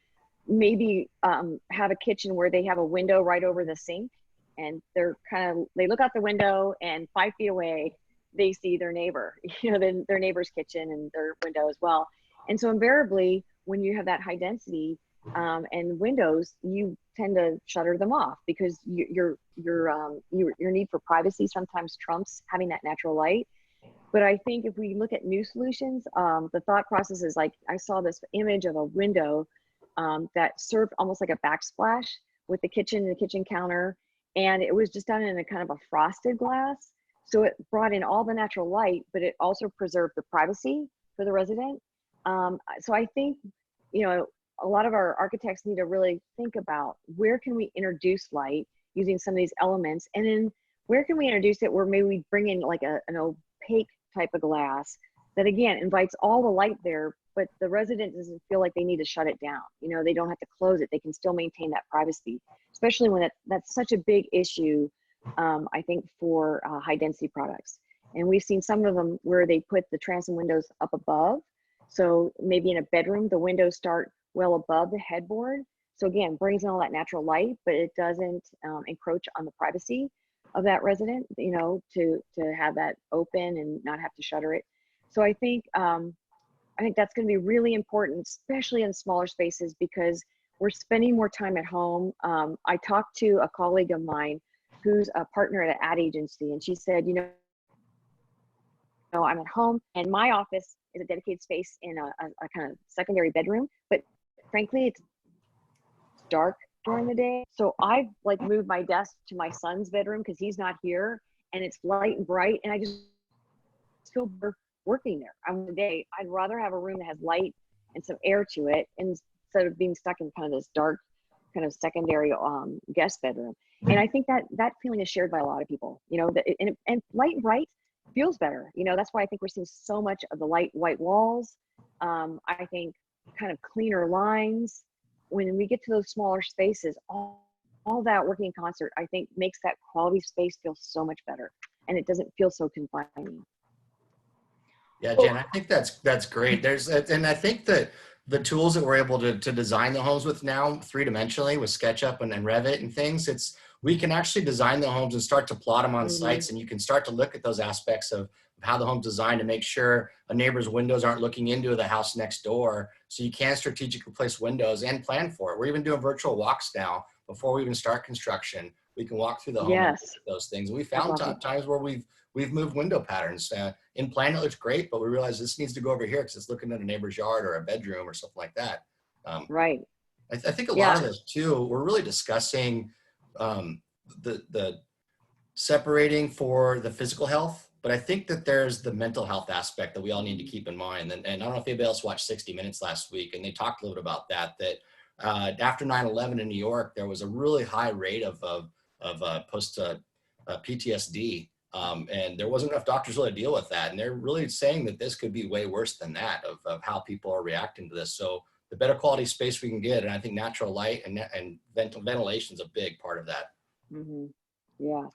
Speaker 2: maybe have a kitchen where they have a window right over the sink, and they look out the window and 5 feet away, they see their neighbor, their neighbor's kitchen and their window as well. And so invariably, when you have that high density and windows, you tend to shutter them off because your need for privacy sometimes trumps having that natural light. But I think if we look at new solutions, the thought process is like, I saw this image of a window that served almost like a backsplash with the kitchen and the kitchen counter. And it was just done in a kind of a frosted glass. So it brought in all the natural light, but it also preserved the privacy for the resident. So I think, a lot of our architects need to really think about where can we introduce light using some of these elements, and then where can we introduce it where maybe we bring in like an opaque type of glass that again invites all the light there, but the resident doesn't feel like they need to shut it down. They don't have to close it. They can still maintain that privacy, especially when that's such a big issue, I think, for high density products. And we've seen some of them where they put the transom windows up above. So maybe in a bedroom, the windows start well above the headboard. So again, brings in all that natural light, but it doesn't encroach on the privacy of that resident, you know, to have that open and not have to shutter it. So I think that's going to be really important, especially in smaller spaces, because we're spending more time at home. I talked to a colleague of mine who's a partner at an ad agency, and she said, you know, I'm at home and my office is a dedicated space in a kind of secondary bedroom, but frankly, it's dark during the day. So I've like moved my desk to my son's bedroom because he's not here, and it's light and bright, and I just feel better working there. On the day, I'd rather have a room that has light and some air to it instead of being stuck in kind of this dark kind of secondary guest bedroom. And I think that feeling is shared by a lot of people, you know, and light and bright feels better. You know, that's why I think we're seeing so much of the light white walls. I think kind of cleaner lines. When we get to those smaller spaces, all that working in concert, I think makes that quality space feel so much better, and it doesn't feel so confining.
Speaker 3: Yeah, Jen, I think that's great. And I think that the tools that we're able to design the homes with now, three-dimensionally with SketchUp and Revit and things, we can actually design the homes and start to plot them on sites, and you can start to look at those aspects of how the home's designed to make sure a neighbor's windows aren't looking into the house next door. So you can strategically place windows and plan for it. We're even doing virtual walks now before we even start construction. We can walk through the home and look at those things. And we found times where we've moved window patterns. In plan, it looks great, but we realize this needs to go over here because it's looking at a neighbor's yard or a bedroom or something like that.
Speaker 2: Right.
Speaker 3: I think a lot of this too, we're really discussing the separating for the physical health, but I think that there's the mental health aspect that we all need to keep in mind. And I don't know if anybody else watched 60 Minutes last week, and they talked a little bit about that after 9/11 in New York, there was a really high rate of post PTSD. And there wasn't enough doctors really to deal with that. And they're really saying that this could be way worse than that of how people are reacting to this. So the better quality space we can get, and I think natural light and ventilation is a big part of that.
Speaker 2: Mm-hmm. Yeah.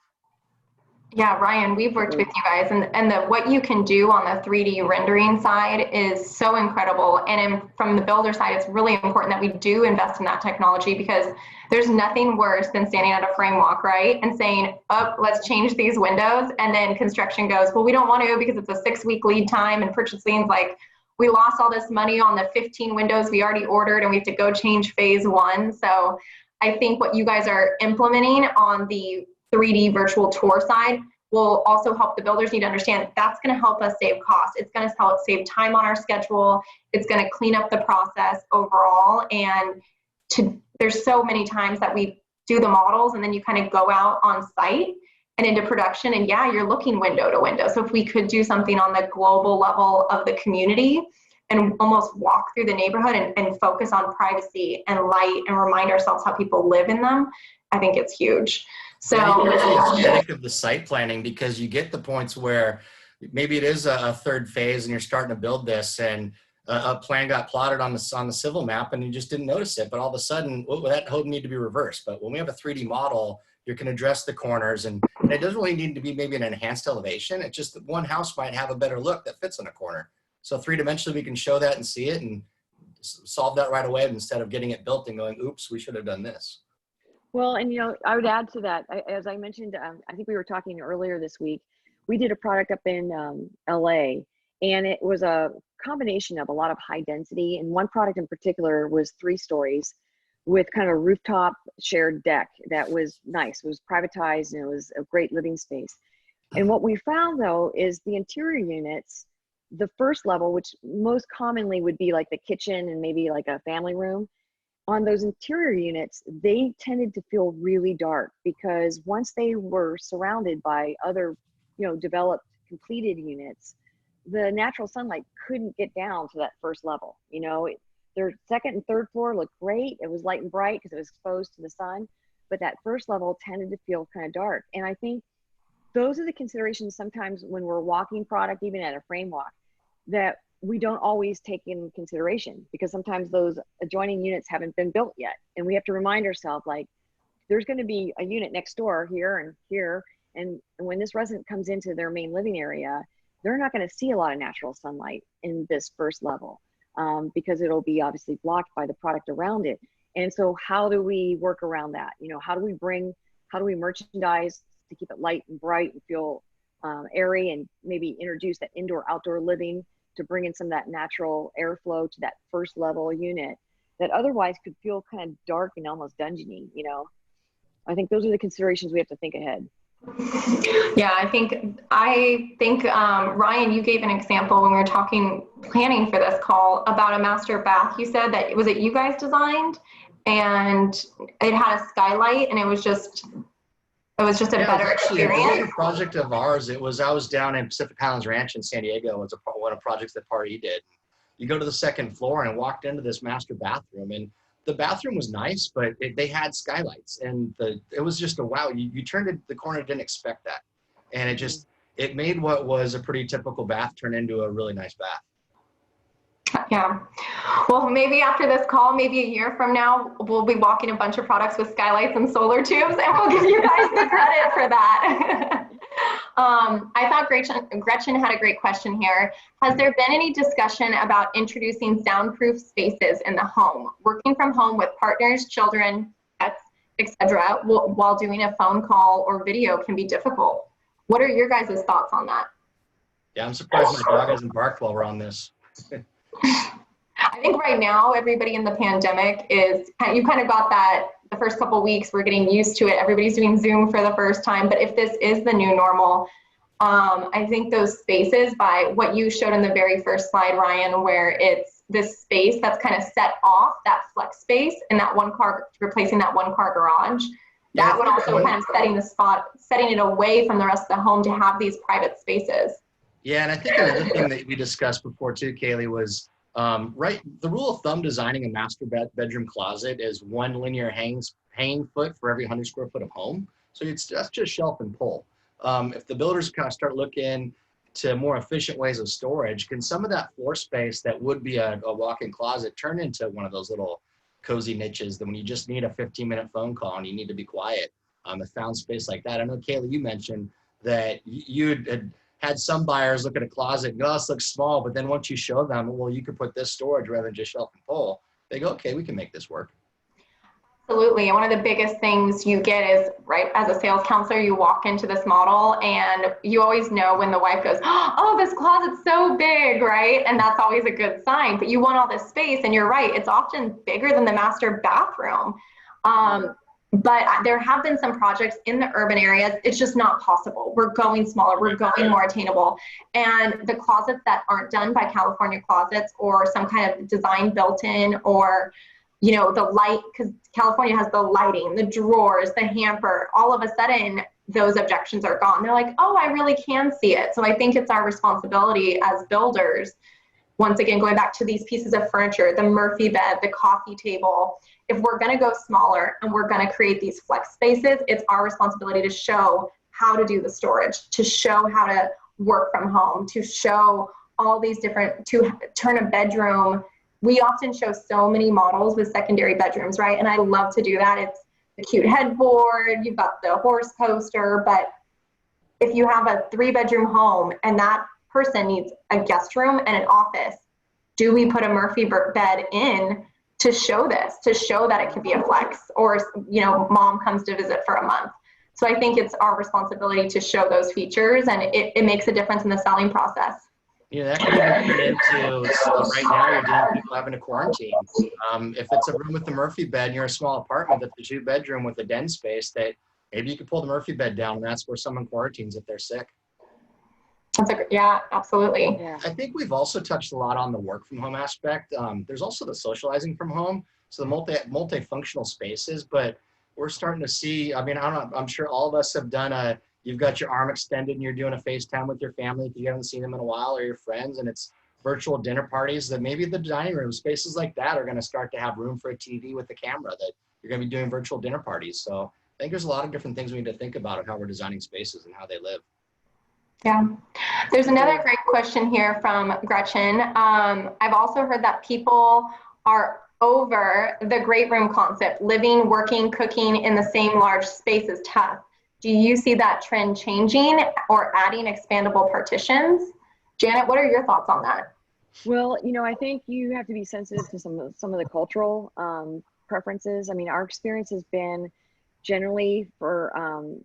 Speaker 1: Yeah, Ryan, we've worked with you guys, and what you can do on the 3D rendering side is so incredible. And from the builder side, it's really important that we do invest in that technology, because there's nothing worse than standing at a frame walk, right, and saying, oh, let's change these windows. And then construction goes, well, we don't want to because it's a 6-week lead time, and purchasing's like, we lost all this money on the 15 windows we already ordered, and we have to go change phase 1. So I think what you guys are implementing on the 3D virtual tour side will also help the builders need to understand that's going to help us save costs. It's going to help save time on our schedule. It's going to clean up the process overall. And there's so many times that we do the models and then you kind of go out on site and into production, and yeah, you're looking window to window. So if we could do something on the global level of the community and almost walk through the neighborhood and focus on privacy and light and remind ourselves how people live in them, I think it's huge. So
Speaker 3: the aesthetic of the site planning, because you get the points where maybe it is a third phase and you're starting to build this, and a plan got plotted on the civil map and you just didn't notice it, but all of a sudden, well, that would need to be reversed. But when we have a 3D model, you can address the corners, and it doesn't really need to be maybe an enhanced elevation. It's just that one house might have a better look that fits in a corner. So 3-dimensionally, we can show that and see it and solve that right away instead of getting it built and going, oops, we should have done this.
Speaker 2: Well, and you know, I would add to that, as I mentioned, I think we were talking earlier this week, we did a product up in LA, and it was a combination of a lot of high density, and one product in particular was 3 stories with kind of a rooftop shared deck that was nice. It was privatized and it was a great living space. And what we found though is the interior units, the first level, which most commonly would be like the kitchen and maybe like a family room, on those interior units, they tended to feel really dark, because once they were surrounded by other, you know, developed, completed units, the natural sunlight couldn't get down to that first level. You know, their second and third floor looked great. It was light and bright because it was exposed to the sun, but that first level tended to feel kind of dark. And I think those are the considerations sometimes when we're walking product, even at a frame walk, that we don't always take in consideration, because sometimes those adjoining units haven't been built yet. And we have to remind ourselves, like, there's going to be a unit next door here and here. And when this resident comes into their main living area, they're not going to see a lot of natural sunlight in this first level, because it'll be obviously blocked by the product around it. And so how do we work around that? You know, how do we merchandise to keep it light and bright and feel airy, and maybe introduce that indoor outdoor living to bring in some of that natural airflow to that first level unit that otherwise could feel kind of dark and almost dungeony, you know? I think those are the considerations we have to think ahead.
Speaker 1: Yeah, I think Ryan, you gave an example when we were planning for this call about a master bath. You said that, was it you guys designed, and it had a skylight, and it was just a better experience.
Speaker 3: It was a project of ours. I was down in Pacific Highlands Ranch in San Diego. It was one of the projects that Party did. You go to the second floor and walked into this master bathroom, and the bathroom was nice, but they had skylights, and it was just a wow. You turned the corner, didn't expect that. And it made what was a pretty typical bath turn into a really nice bath.
Speaker 1: Yeah. Well, maybe after this call, maybe a year from now, we'll be walking a bunch of products with skylights and solar tubes, and we'll give you guys the credit for that. I thought Gretchen had a great question here. Has there been any discussion about introducing soundproof spaces in the home? Working from home with partners, children, pets, etc., while doing a phone call or video can be difficult. What are your guys' thoughts on that?
Speaker 3: Yeah, I'm surprised my dog hasn't barked while we're on this.
Speaker 1: I think right now, everybody in the pandemic you kind of got that the first couple of weeks, we're getting used to it. Everybody's doing Zoom for the first time. But if this is the new normal, I think those spaces, by what you showed in the very first slide, Ryan, where it's this space that's kind of set off, that flex space, and that one car, replacing that one car garage, that would also kind of setting it away from the rest of the home to have these private spaces. Yeah,
Speaker 3: and I think another thing that we discussed before too, Kaylee, was the rule of thumb designing a master bedroom closet is 1 linear hanging foot for every 100 square foot of home. So that's just shelf and pull. If the builders kind of start looking to more efficient ways of storage, can some of that floor space that would be a walk-in closet turn into one of those little cozy niches that when you just need a 15-minute phone call and you need to be quiet, a found space like that. I know, Kaylee, you mentioned that you had some buyers look at a closet and go, oh, this looks small, but then once you show them, well, you could put this storage rather than just shelf and pull, they go, okay, we can make this work.
Speaker 1: Absolutely. And one of the biggest things you get is, right, as a sales counselor, you walk into this model and you always know when the wife goes, oh, this closet's so big, right? And that's always a good sign, but you want all this space, and you're right, it's often bigger than the master bathroom. But there have been some projects in the urban areas. It's just not possible. We're going smaller. We're going more attainable. And the closets that aren't done by California Closets or some kind of design built in, or, you know, the light, because California has the lighting, the drawers, the hamper, all of a sudden those objections are gone. They're like, oh, I really can see it. So I think it's our responsibility as builders, once again, going back to these pieces of furniture, the Murphy bed, the coffee table, if we're going to go smaller and we're going to create these flex spaces, it's our responsibility to show how to do the storage, to show how to work from home, to show all these different, to turn a bedroom. We often show so many models with secondary bedrooms, right? And I love to do that. It's the cute headboard, you've got the horse coaster, but if you have a 3-bedroom home and that person needs a guest room and an office, do we put a Murphy bed in to show this, to show that it can be a flex, or, you know, mom comes to visit for a month? So I think it's our responsibility to show those features, and it makes a difference in the selling process.
Speaker 3: Yeah, that could even turn into, right now you're dealing with people having to quarantine. If it's a room with the Murphy bed and you're a small apartment that's a 2-bedroom with a den space, that maybe you could pull the Murphy bed down, and that's where someone quarantines if they're sick.
Speaker 1: Yeah, absolutely.
Speaker 2: Yeah.
Speaker 3: I think we've also touched a lot on the work from home aspect. There's also the socializing from home, so the multifunctional spaces, but we're starting to see, I mean, I'm sure all of us have done you've got your arm extended and you're doing a FaceTime with your family if you haven't seen them in a while, or your friends, and it's virtual dinner parties, that maybe the dining room spaces like that are going to start to have room for a TV with a camera, that you're going to be doing virtual dinner parties. So I think there's a lot of different things we need to think about of how we're designing spaces and how they live.
Speaker 1: Yeah. There's another great question here from Gretchen. I've also heard that people are over the great room concept. Living, working, cooking in the same large space is tough. Do you see that trend changing or adding expandable partitions? Janet, what are your thoughts on that?
Speaker 2: Well, you know, I think you have to be sensitive to some of the cultural preferences. I mean, our experience has been generally for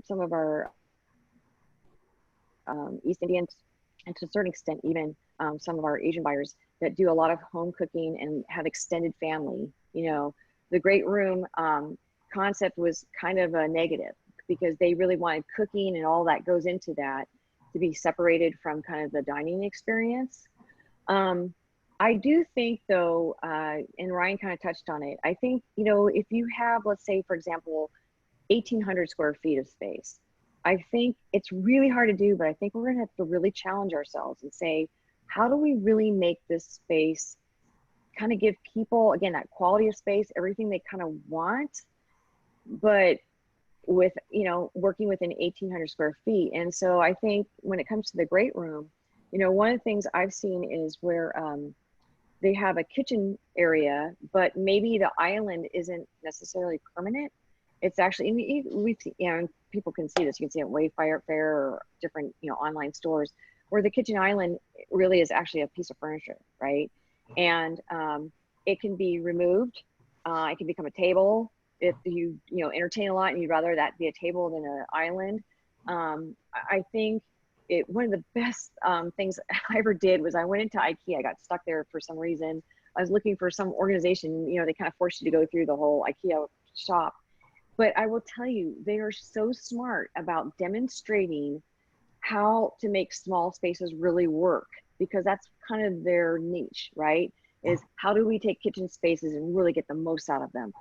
Speaker 2: some of our East Indians, and to a certain extent, even some of our Asian buyers that do a lot of home cooking and have extended family. You know, the great room concept was kind of a negative because they really wanted cooking and all that goes into that to be separated from kind of the dining experience. I do think though, and Ryan kind of touched on it, I think, you know, if you have, let's say, for example, 1,800 square feet of space, I think it's really hard to do, but I think we're gonna have to really challenge ourselves and say, how do we really make this space kind of give people, again, that quality of space, everything they kind of want, but with, you know, working within 1,800 square feet. And so I think when it comes to the great room, you know, one of the things I've seen is where they have a kitchen area, but maybe the island isn't necessarily permanent. It's actually, we've seen, you know, people can see this, you can see it at Wayfair or different, you know, online stores, where the kitchen island really is actually a piece of furniture, right? And it can be removed. It can become a table if you know, entertain a lot and you'd rather that be a table than an island. I think one of the best things I ever did was I went into IKEA. I got stuck there for some reason. I was looking for some organization, you know, they kind of force you to go through the whole IKEA shop. But I will tell you, they are so smart about demonstrating how to make small spaces really work, because that's kind of their niche, right? Is how do we take kitchen spaces and really get the most out of them?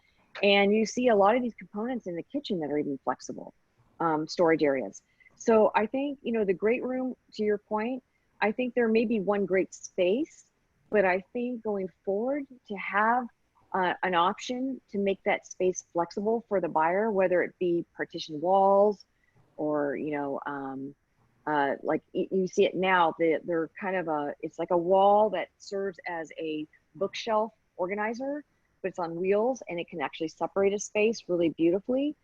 Speaker 2: And you see a lot of these components in the kitchen that are even flexible storage areas. So I think, you know, the great room, to your point, I think there may be one great space, but I think going forward to have an option to make that space flexible for the buyer, whether it be partition walls or, you know, like you see it now, they're kind of it's like a wall that serves as a bookshelf organizer, but it's on wheels and it can actually separate a space really beautifully.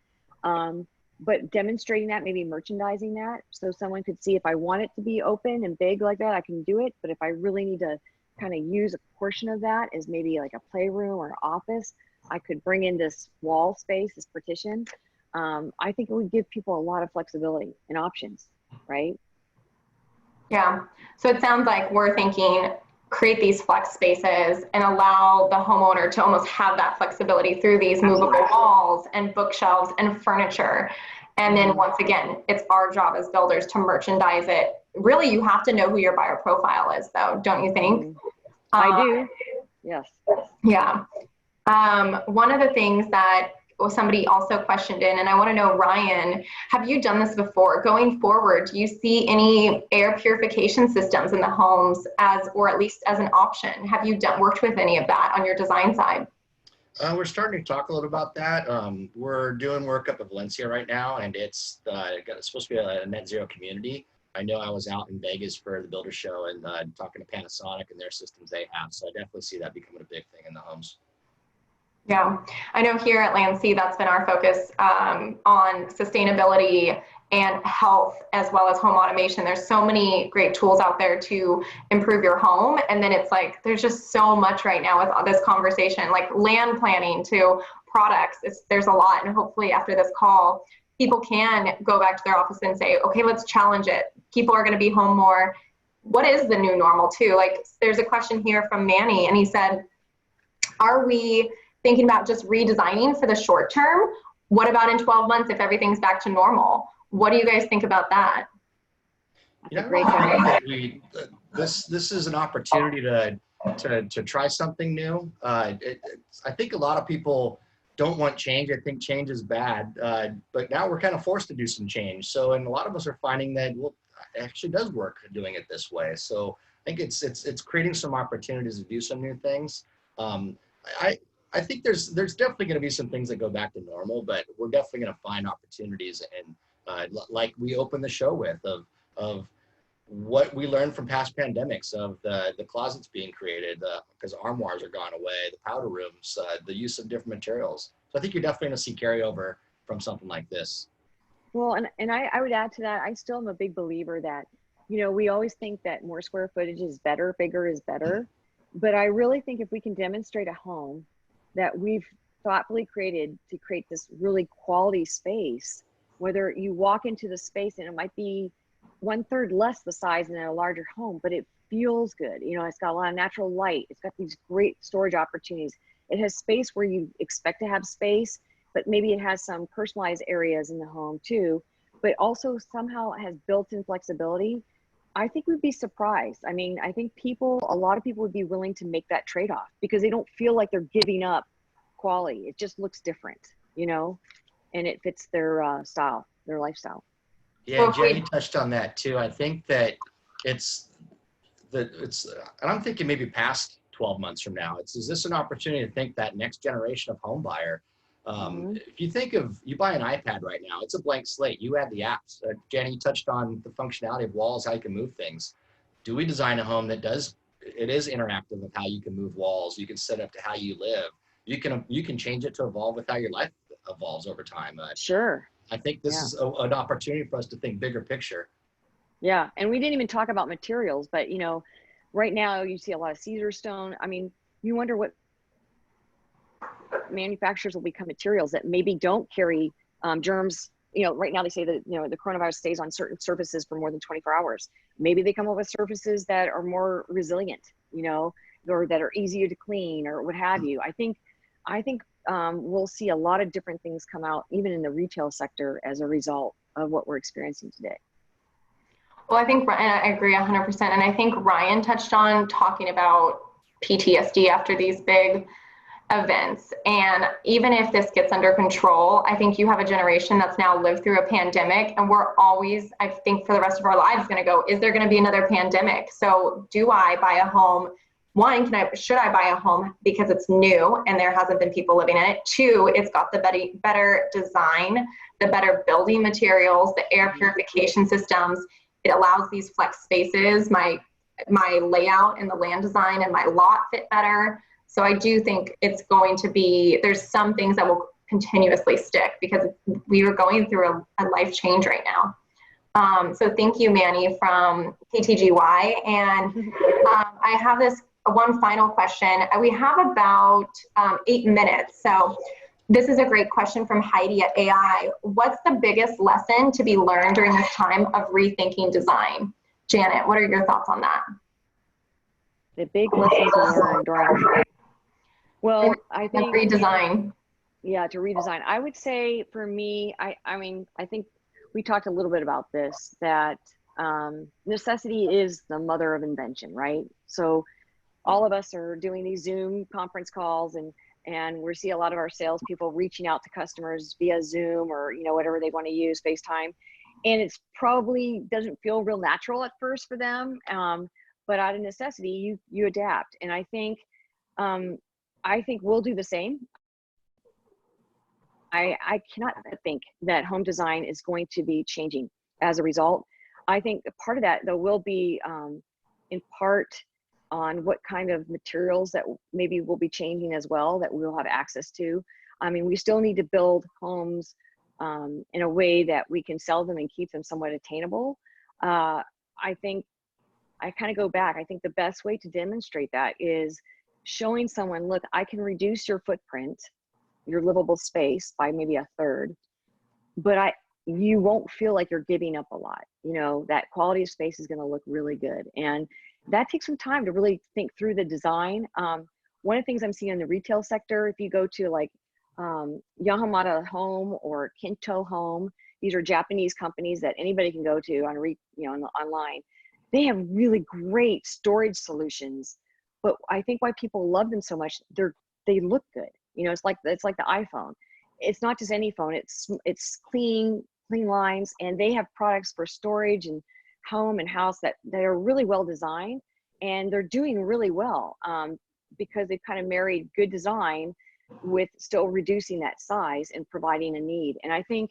Speaker 2: But demonstrating that, maybe merchandising that, so someone could see if I want it to be open and big like that, I can do it. But if I really need to kind of use a portion of that as maybe like a playroom or an office, I could bring in this wall space, this partition. I think it would give people a lot of flexibility and options, right?
Speaker 1: Yeah. So it sounds like we're thinking create these flex spaces and allow the homeowner to almost have that flexibility through these movable walls and bookshelves and furniture. And then once again, it's our job as builders to merchandise it. Really, you have to know who your buyer profile is, though, don't you think?
Speaker 2: I do. Yes.
Speaker 1: Yeah. One of the things that somebody also questioned in, and I want to know, Ryan, have you done this before? Going forward, do you see any air purification systems in the homes as, or at least as an option? Have you worked with any of that on your design side?
Speaker 3: We're starting to talk a little about that. We're doing work up at Landsea right now, and it's supposed to be a net zero community. I know I was out in Vegas for the Builder Show and talking to Panasonic and their systems they have. So I definitely see that becoming a big thing in the homes.
Speaker 1: Yeah, I know here at Landsea, that's been our focus on sustainability and health, as well as home automation. There's so many great tools out there to improve your home. And then it's like, there's just so much right now with this conversation, like land planning to products. There's a lot. And hopefully after this call, people can go back to their office and say, okay, let's challenge it. People are going to be home more. What is the new normal too? Like, there's a question here from Manny, and he said, are we thinking about just redesigning for the short term? What about in 12 months if everything's back to normal? What do you guys think about that?
Speaker 3: Yeah, great question. This is an opportunity to try something new. I think a lot of people don't want change. I think change is bad, but now we're kind of forced to do some change. So, and a lot of us are finding that, well, it actually does work doing it this way. So I think it's creating some opportunities to do some new things. I think there's definitely going to be some things that go back to normal, but we're definitely going to find opportunities, and like we opened the show with, of what we learned from past pandemics, of the closets being created because armoires are gone away, the powder rooms, the use of different materials. So I think you're definitely going to see carryover from something like this.
Speaker 2: Well, and I would add to that, I still am a big believer that, you know, we always think that more square footage is better, bigger is better. But I really think if we can demonstrate a home that we've thoughtfully created to create this really quality space, whether you walk into the space and it might be 1/3 less the size than a larger home, but it feels good. You know, it's got a lot of natural light. It's got these great storage opportunities. It has space where you expect to have space, but maybe it has some personalized areas in the home too, but also somehow has built-in flexibility. I think we'd be surprised. I mean, I think a lot of people would be willing to make that trade-off because they don't feel like they're giving up quality. It just looks different, you know, and it fits their style, their lifestyle.
Speaker 3: Yeah, Jenny touched on that too. I think that and I'm thinking maybe past 12 months from now, is this an opportunity to think that next generation of home buyer? If you think of, you buy an iPad right now, it's a blank slate. You add the apps. Jenny touched on the functionality of walls, how you can move things. Do we design a home that it is interactive with how you can move walls? You can set up to how you live. You can change it to evolve with how your life evolves over time.
Speaker 2: Sure.
Speaker 3: I think this is an opportunity for us to think bigger picture.
Speaker 2: Yeah, and we didn't even talk about materials, but you know, right now you see a lot of Caesar stone. I mean, you wonder what manufacturers will become materials that maybe don't carry germs. You know, right now they say that, you know, the coronavirus stays on certain surfaces for more than 24 hours. Maybe they come up with surfaces that are more resilient, you know, or that are easier to clean or what have you. I think we'll see a lot of different things come out, even in the retail sector, as a result of what we're experiencing today.
Speaker 1: Well, and I agree 100%. And I think Ryan touched on talking about PTSD after these big events. And even if this gets under control, I think you have a generation that's now lived through a pandemic, and we're always, I think for the rest of our lives, going to go, is there going to be another pandemic? So do I buy a home? One, should I buy a home because it's new and there hasn't been people living in it? Two, it's got the better design, the better building materials, the air purification systems. It allows these flex spaces, my layout and the land design and my lot fit better. So I do think it's going to be, there's some things that will continuously stick because we are going through a life change right now. So thank you, Manny from KTGY. And I have one final question. We have about 8 minutes. So this is a great question from Heidi at AI. What's the biggest lesson to be learned during this time of rethinking design? Janet, what are your thoughts on that?
Speaker 2: The big lesson to learn during, well, I think
Speaker 1: redesign.
Speaker 2: Yeah, to redesign. I would say for me, I mean, I think we talked a little bit about this, that necessity is the mother of invention, right? So all of us are doing these Zoom conference calls, and we see a lot of our salespeople reaching out to customers via Zoom or, you know, whatever they want to use, FaceTime. And it's probably doesn't feel real natural at first for them. But out of necessity, you adapt. And I think we'll do the same. I cannot think that home design is going to be changing as a result. I think part of that, though, will be in part on what kind of materials that maybe will be changing as well, that we'll have access to. I mean, we still need to build homes in a way that we can sell them and keep them somewhat attainable. I think I kind of go back. I think the best way to demonstrate that is showing someone, look, I can reduce your footprint, your livable space, by maybe 1/3, but you won't feel like you're giving up a lot. You know, that quality of space is going to look really good. And that takes some time to really think through the design. One of the things I'm seeing in the retail sector, if you go to like Yahamada Home or Kinto Home, these are Japanese companies that anybody can go to online. They have really great storage solutions, but I think why people love them so much, they look good. You know, it's like the iPhone. It's not just any phone. It's clean lines, and they have products for storage and home and house that they are really well designed, and they're doing really well because they've kind of married good design with still reducing that size and providing a need. And I think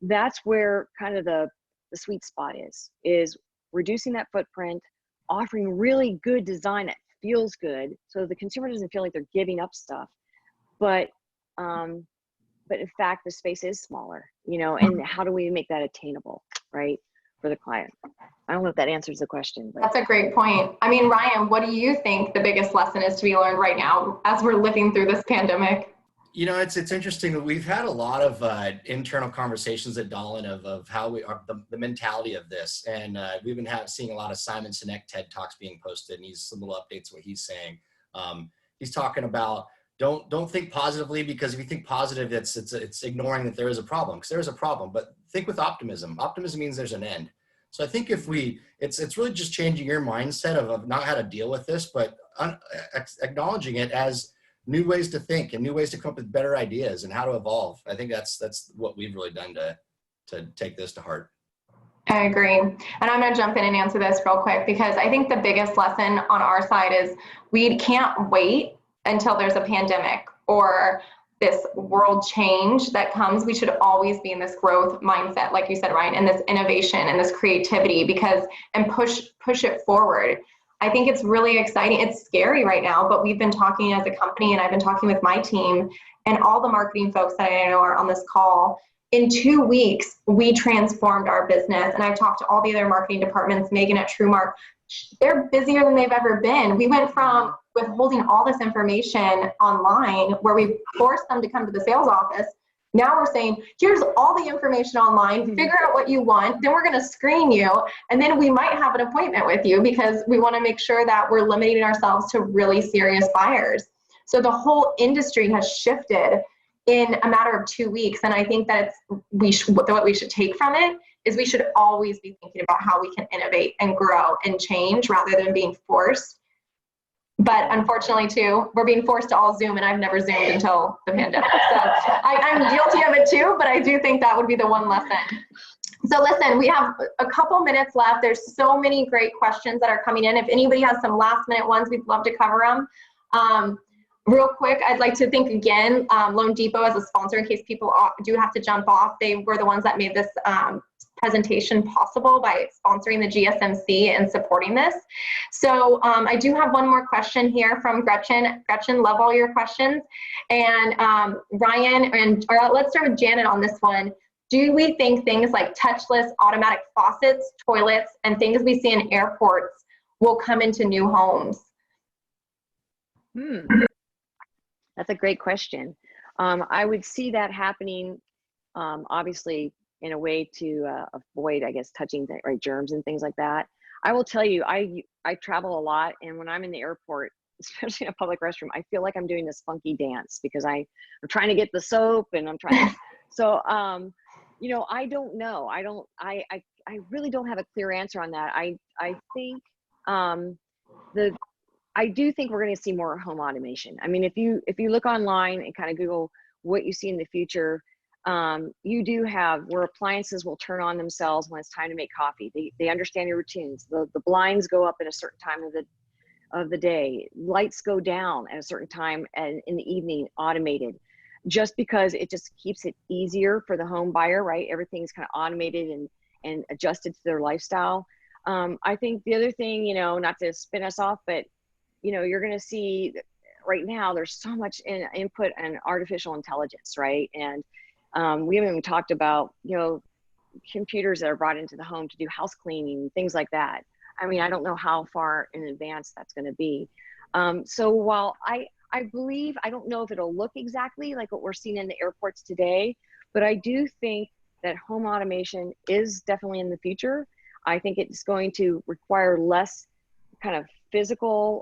Speaker 2: that's where kind of the sweet spot is reducing that footprint, offering really good design that feels good, so the consumer doesn't feel like they're giving up stuff, but in fact the space is smaller, you know. And how do we make that attainable, right, for the client? I don't know if that answers the question, but
Speaker 1: that's a great point. I mean, Ryan, what do you think the biggest lesson is to be learned right now as we're living through this pandemic?
Speaker 3: You know, it's interesting that we've had a lot of internal conversations at Dahlin of how we are, the mentality of this. And we've been seeing a lot of Simon Sinek TED Talks being posted, and he's some little updates what he's saying. He's talking about don't think positively, because if you think positive, it's ignoring that there is a problem, because there is a problem. But think with optimism. Optimism means there's an end. So I think if it's really just changing your mindset of not how to deal with this, but acknowledging it as new ways to think and new ways to come up with better ideas and how to evolve. I think that's what we've really done to take this to heart.
Speaker 1: I agree. And I'm going to jump in and answer this real quick, because I think the biggest lesson on our side is we can't wait until there's a pandemic or this world change that comes. We should always be in this growth mindset, like you said, Ryan, and this innovation and this creativity, and push it forward. I think it's really exciting. It's scary right now, but we've been talking as a company, and I've been talking with my team and all the marketing folks that I know are on this call. In 2 weeks, we transformed our business, and I've talked to all the other marketing departments, Megan at TrueMark. They're busier than they've ever been. We went from withholding all this information online, where we forced them to come to the sales office. Now we're saying, here's all the information online, figure out what you want, then we're going to screen you, and then we might have an appointment with you, because we want to make sure that we're limiting ourselves to really serious buyers. So the whole industry has shifted in a matter of 2 weeks, and I think that what we should take from it is we should always be thinking about how we can innovate and grow and change rather than being forced. But unfortunately, too, we're being forced to all Zoom, and I've never Zoomed until the pandemic. So I'm guilty of it too, but I do think that would be the one lesson. So listen, we have a couple minutes left. There's so many great questions that are coming in. If anybody has some last minute ones, we'd love to cover them. Real quick, I'd like to thank again Loan Depot as a sponsor, in case people do have to jump off. They were the ones that made this presentation possible by sponsoring the GSMC and supporting this. So I do have one more question here from Gretchen. Gretchen, love all your questions. And Ryan, let's start with Janet on this one. Do we think things like touchless automatic faucets, toilets, and things we see in airports will come into new homes?
Speaker 2: That's a great question. I would see that happening, obviously, in a way to avoid, I guess, touching germs and things like that. I will tell you, I travel a lot, and when I'm in the airport, especially in a public restroom, I feel like I'm doing this funky dance, because I'm trying to get the soap, and I'm trying to, so, you know, I don't know. I really don't have a clear answer on that. I think, I do think we're going to see more home automation. I mean, if you look online and kind of Google what you see in the future, you do have where appliances will turn on themselves when it's time to make coffee. They understand your routines. The blinds go up at a certain time of the day. Lights go down at a certain time and in the evening, automated, just because it just keeps it easier for the home buyer, right? Everything's kind of automated and adjusted to their lifestyle. I think the other thing, you know, not to spin us off, but you know, you're going to see right now, there's so much input and artificial intelligence, right? And we haven't even talked about, you know, computers that are brought into the home to do house cleaning, things like that. I mean, I don't know how far in advance that's going to be. So while I believe, I don't know if it'll look exactly like what we're seeing in the airports today, but I do think that home automation is definitely in the future. I think it's going to require less kind of physical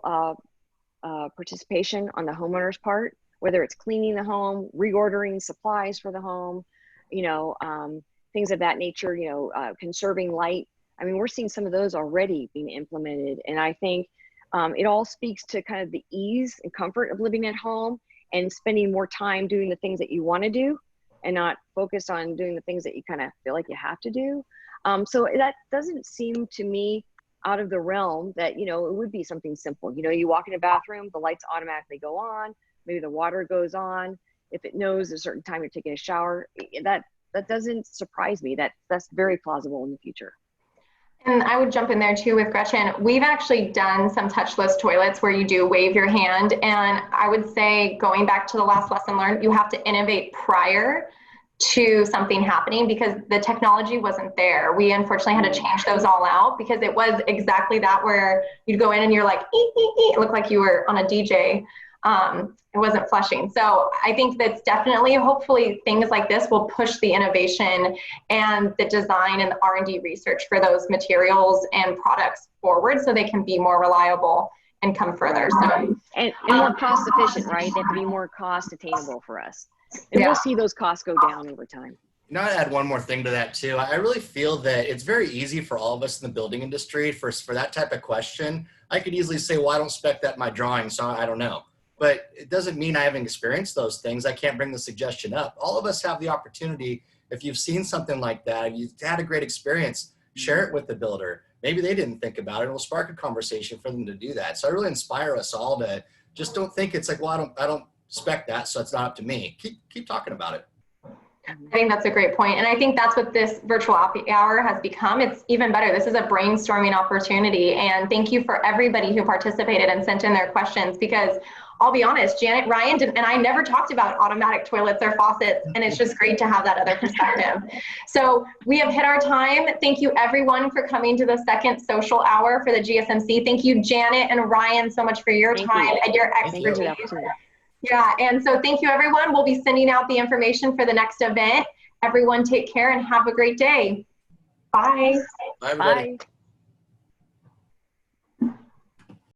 Speaker 2: participation on the homeowner's part, whether it's cleaning the home, reordering supplies for the home, you know, things of that nature, you know, conserving light. I mean, we're seeing some of those already being implemented. And I think it all speaks to kind of the ease and comfort of living at home and spending more time doing the things that you want to do and not focused on doing the things that you kind of feel like you have to do. So that doesn't seem to me out of the realm that, you know, it would be something simple. You know, you walk in a bathroom, the lights automatically go on, maybe the water goes on. If it knows a certain time you're taking a shower, that doesn't surprise me. That's very plausible in the future.
Speaker 1: And I would jump in there too with Gretchen. We've actually done some touchless toilets where you do wave your hand. And I would say, going back to the last lesson learned, you have to innovate prior to something happening, because the technology wasn't there. We unfortunately had to change those all out, because it was exactly that, where you'd go in and you're like, ee, ee, ee. It looked like you were on a DJ. it wasn't flushing. So I think that's definitely, hopefully things like this will push the innovation and the design and the R&D research for those materials and products forward so they can be more reliable and come further. So,
Speaker 2: and more cost efficient, right? They have to be more cost attainable for us. And we'll see those costs go down over time.
Speaker 3: You know, I'd add one more thing to that too. I really feel that it's very easy for all of us in the building industry for that type of question. I could easily say, well, I don't spec that in my drawing, so I don't know. But it doesn't mean I haven't experienced those things. I can't bring the suggestion up. All of us have the opportunity. If you've seen something like that, you've had a great experience, share it with the builder. Maybe they didn't think about it. It will spark a conversation for them to do that. So I really inspire us all to just don't think it's like, well, I don't spec that, so it's not up to me. Keep talking about it.
Speaker 1: I think that's a great point. And I think that's what this virtual happy hour has become. It's even better. This is a brainstorming opportunity. And thank you for everybody who participated and sent in their questions, because I'll be honest, Janet, Ryan, and I never talked about automatic toilets or faucets. And it's just great to have that other perspective. So we have hit our time. Thank you everyone for coming to the second social hour for the GSMC. Thank you, Janet and Ryan, so much for your time and your expertise. Yeah, and so thank you everyone. We'll be sending out the information for the next event. Everyone take care and have a great day. Bye.
Speaker 3: Bye, everybody.
Speaker 2: Bye.